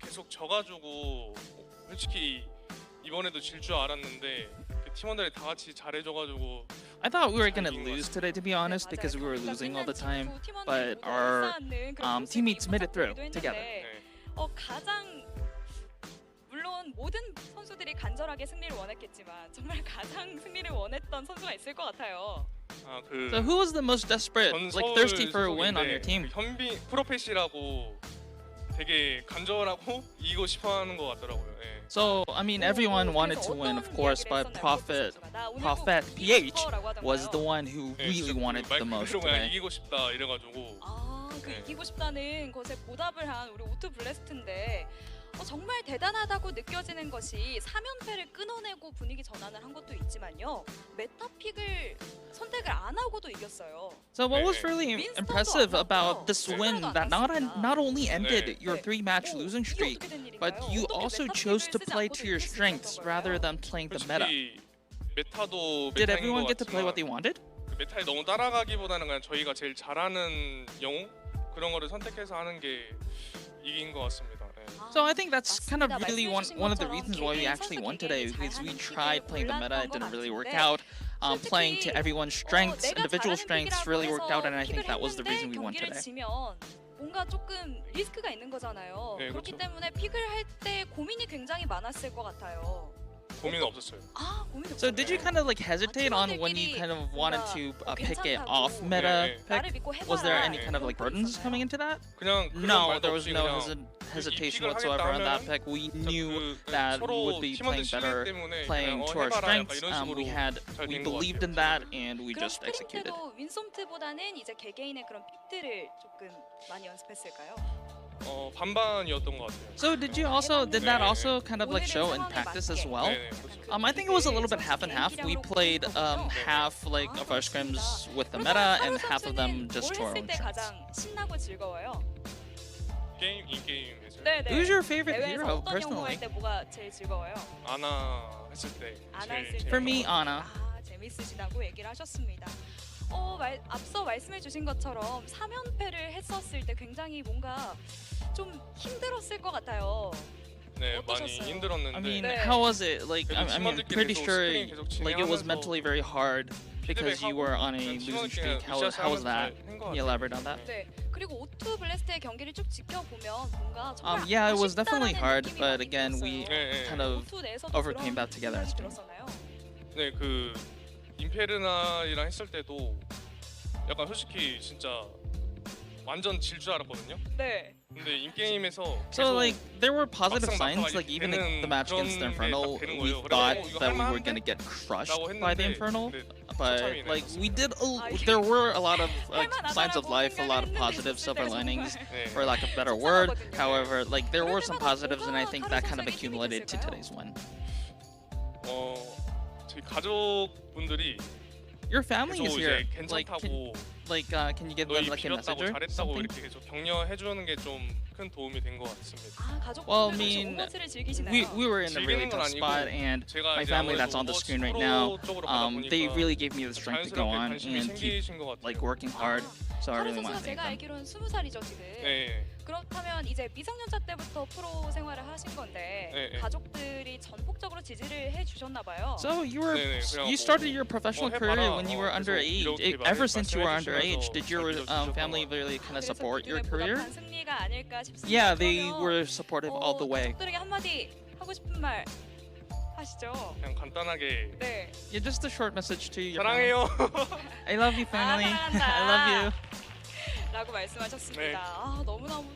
계속 져가지고 솔직히 이번에도 질 줄 알았는데 팀원들이 다 같이 잘해줘가지고 I thought we were gonna lose today, to be honest, because we were losing all the time. But our teammates made it through together. 가장 물론 모든 선수들이 간절하게 승리를 원했겠지만 정말 가장 승리를 원했던 선수가 있을 것 같아요. So who was the most desperate, like thirsty for a win on your team? 현빈 프로페시라고 되게 간절하고 이기고 싶어하는 것 같더라고요. So I mean, everyone wanted to win, of course, but Prophet PH was the one who really wanted the most today. 이기고 싶다 이래가지고. 이기고 싶다는 것에 보답을 한 우리 오토 블래스트인데 정말 대단하다고 느껴지는 것이 3연패를 끊어내고 분위기 전환을 한 것도 있지만요. 메타픽을 선택을 안 하고도 이겼어요. So what was really impressive about this win that not only ended your 3-match losing streak, but you also chose to play to your strengths rather than playing the meta. Did everyone get to play what they wanted? 메타에 너무 따라가기보다는 그냥 저희가 제일 잘하는 영웅 그런 거를 선택해서 하는 게 이긴 것 같습니다. So I think that's kind of really one of the reasons why we actually won today, because we tried playing the meta, it didn't really work out. Playing to everyone's strengths, individual strengths really worked out, and I think that was the reason we won today. 뭔가 조금 리스크가 있는 거잖아요. 그렇기 때문에 픽을 할 때 고민이 굉장히 많았을 것 같아요. 고민은 없었어요. 고민 없었어요. So did you kind of like hesitate on when you kind of wanted to pick it off meta pick? Was there any kind of like burdens coming into that? No, there was no hesitation whatsoever on that pick. We knew that we would be playing better, playing to our strengths. We believed in that, and we just executed. 윈솜트보다는 이제 개개인의 그런 픽들을 조금 많이 연습했을까요? 반반이었던 것 같아요. So did that also kind of like show in practice as well? I think it was a little bit half and half. We played half like of our scrims with the meta and half of them just to our own strengths. 신나고 즐거워요. 이 게임에서. Who's your favorite hero personally? 뭐가 제일 즐거워요? 아나 했을 때. For me, Ana. 재밌으시다고 얘기를 하셨습니다. 앞서 말씀해 주신 것처럼 3연패를 했었을 때 굉장히 뭔가 좀 힘들었을 것 같아요. 네, 많이 힘들었는데. I mean, how was it? Like, I'm pretty sure like it was mentally very hard because you were on a losing streak. How was that? Can you elaborate on that? 네. 그리고 오토 블래스트의 경기를 쭉 지켜보면 뭔가 정말 yeah, it was definitely hard, but again, we kind of overcame that together as a team. 네, 그 임페르날이랑 했을 때도 약간 솔직히 진짜 완전 질 줄 알았거든요. 네. 근데 인게임에서 So like there were positive signs, like even in the match against the Infernal, we thought that we were gonna get crushed by the Infernal, but like there were a lot of like signs of life, a lot of positive silver linings, for lack of a better word. However, like there were some positives, and I think that kind of accumulated to today's win. 저희 가족분들이 Your family is here. 괜찮다고 Can you give them like a message or 잘했다고 something? 이렇게 계속 격려해 주는 게 좀 큰 도움이 된 것 같습니다. Well, I mean, we were in a really tough spot, and my family that's on the screen right now, they really gave me the strength to go on and keep like working hard. So I really want to thank 제가 them. 알기로는 20살이죠 지금. 네. 그렇다면 이제 미성년자 때부터 프로 생활을 하신 건데 가족들이 전폭적으로 지지를 해주셨나 봐요. So you started your professional career when you were underage. Ever since you were underage, did your family really kind of support your career? 승리가 아닐까 싶습니다. Yeah, they were supportive all the way. 가족들에게 한마디 하고 싶은 말 하시죠. 그냥 간단하게. 네. Yeah, just a short message to your 사랑해요. family. I love you, family. I love you. 라고 말씀하셨습니다. 네. 아, 너무너무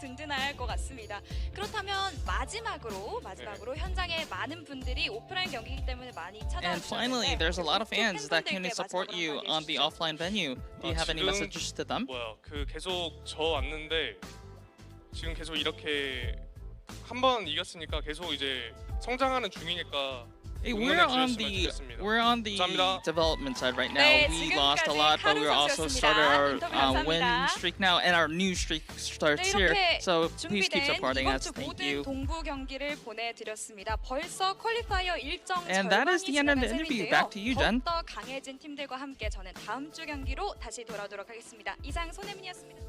든든할 것 같습니다. 그렇다면 마지막으로 현장에 많은 분들이 오프라인 경기이기 때문에 많이 And finally, 찾아주셨는데 there's a lot of fans that can 팬분들께 support 마지막으로 you 한마디 on the 해주시죠. offline venue. Do you have any 지금 messages to them? 계속 저 왔는데 지금 계속 이렇게 한 번 이겼으니까 계속 이제 성장하는 중이니까 Hey, we're on the 감사합니다. development side right now. 네, We lost a 지금까지 lot, but we're 카루 also 선수였습니다. started our 인터뷰 win 감사합니다. streak now, and our new streak starts 네, here. 이렇게 So please keep 준비된 supporting 이번 us. 주 Thank 모든 you. 동부 경기를 보내드렸습니다. 벌써 퀄리파이어 일정 And that 절반이 is the end of 지나간 the interview. 셈인데요. Back to you, Jen. 더욱더 강해진 팀들과 함께 저는 다음 주 경기로 다시 돌아오도록 하겠습니다. 이상 손혜민이었습니다.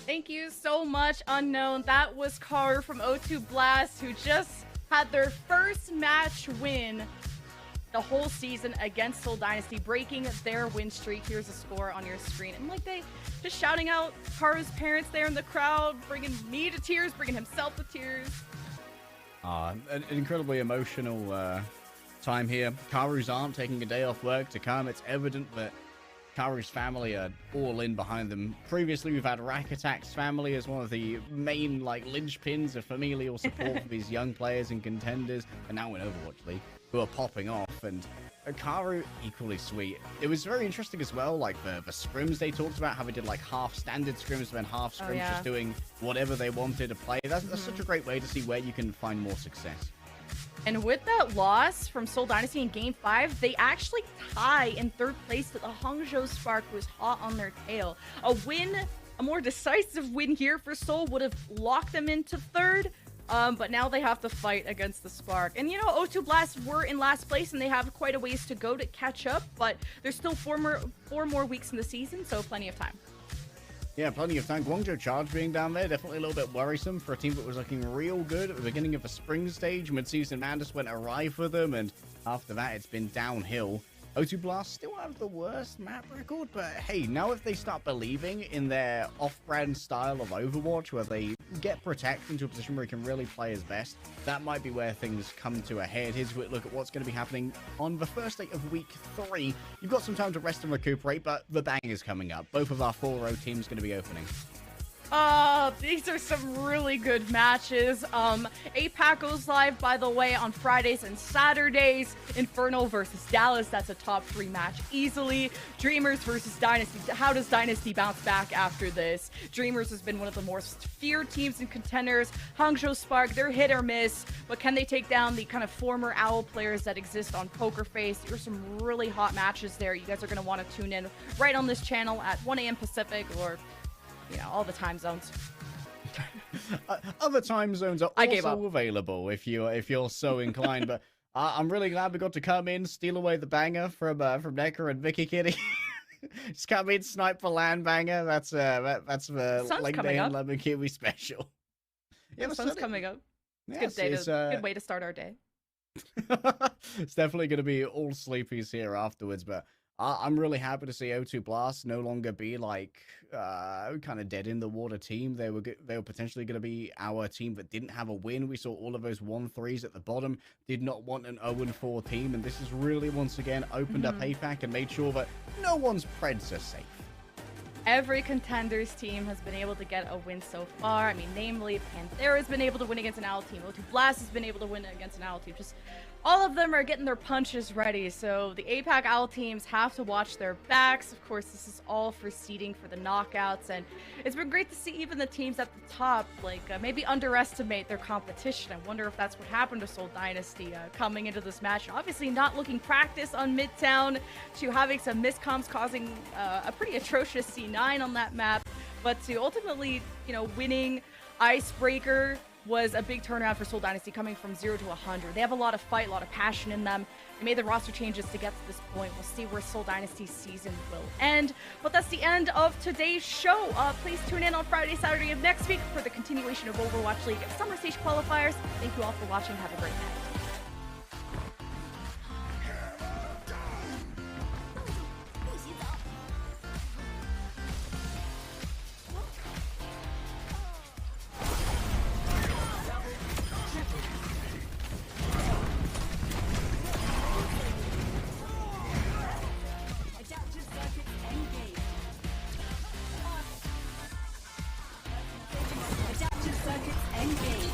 Thank you so much, Unknown. That was Karu from O2 Blast, who just had their first match win the whole season against Seoul Dynasty, breaking their win streak. Here's the score on your screen. And like they just shouting out Karu's parents there in the crowd, bringing me to tears, bringing himself to tears. An incredibly emotional time here. Karu's aunt taking a day off work to come. It's evident that Karu's family are all in behind them. Previously, we've had Rack Attack's family as one of the main linchpins of familial support for these young players and contenders, and now in Overwatch League, who are popping off. And Karu, equally sweet. It was very interesting as well, like the scrims they talked about, how they did half standard scrims and then half scrims, just doing whatever they wanted to play. That's such a great way to see where you can find more success. And with that loss from Seoul Dynasty in Game 5, they actually tie in third place to the Hangzhou Spark, who's hot on their tail. A more decisive win here for Seoul would have locked them into third, but now they have to fight against the Spark. And O2 Blast were in last place, and they have quite a ways to go to catch up, but there's still four more weeks in the season, so plenty of time. Yeah, plenty of time. Guangzhou Charge being down there, definitely a little bit worrisome for a team that was looking real good at the beginning of the spring stage. Mid-season Madness went awry for them, and after that, it's been downhill. O2 Blast still have the worst map record, but hey, now if they start believing in their off-brand style of Overwatch, where they get Protect into a position where he can really play his best, that might be where things come to a head. Here's a quick look at what's going to be happening on the first day of week 3. You've got some time to rest and recuperate, but the bang is coming up. Both of our 4-row teams going to be opening. These are some really good matches. APAC goes live, by the way, on Fridays and Saturdays. Infernal versus Dallas, that's a top 3 match easily. Dreamers versus Dynasty. How does Dynasty bounce back after this? Dreamers has been one of the most feared teams and contenders. Hangzhou Spark, they're hit or miss, but can they take down the kind of former OWL players that exist on Poker Face? There's some really hot matches there. You guys are going to want to tune in right on this channel at 1 a.m. Pacific, or all the time zones. Other time zones are also available if you're so inclined. But I'm really glad we got to come in, steal away the banger from Necker and Vicky Kitty. Just come in, snipe the land banger. That's the Lake Day and Lemon Kiwi special. Yeah, the sun's coming up. It's yes, good way to start our day. It's definitely going to be all sleepies here afterwards, but I'm really happy to see O2 Blast no longer be kind of dead in the water team. They were potentially going to be our team that didn't have a win. We saw all of those 1-3s at the bottom, did not want an 0-4 team, and this has really once again opened up APAC and made sure that no one's Preds are safe. Every Contenders team has been able to get a win so far. I mean, namely, Panthera has been able to win against an OWL team. O2 Blast has been able to win against an OWL team. Just all of them are getting their punches ready. So the APAC OWL teams have to watch their backs. Of course, this is all for seeding for the knockouts. And it's been great to see even the teams at the top, maybe underestimate their competition. I wonder if that's what happened to Seoul Dynasty coming into this match. Obviously not looking practice on Midtown, to having some miscoms causing a pretty atrocious C9 on that map. But to ultimately, winning Icebreaker was a big turnaround for Seoul Dynasty, coming from 0 to 100. They have a lot of fight, a lot of passion in them. They made the roster changes to get to this point. We'll see where Seoul Dynasty's season will end. But that's the end of today's show. Please tune in on Friday, Saturday of next week for the continuation of Overwatch League Summer Stage Qualifiers. Thank you all for watching. Have a great night. Engage.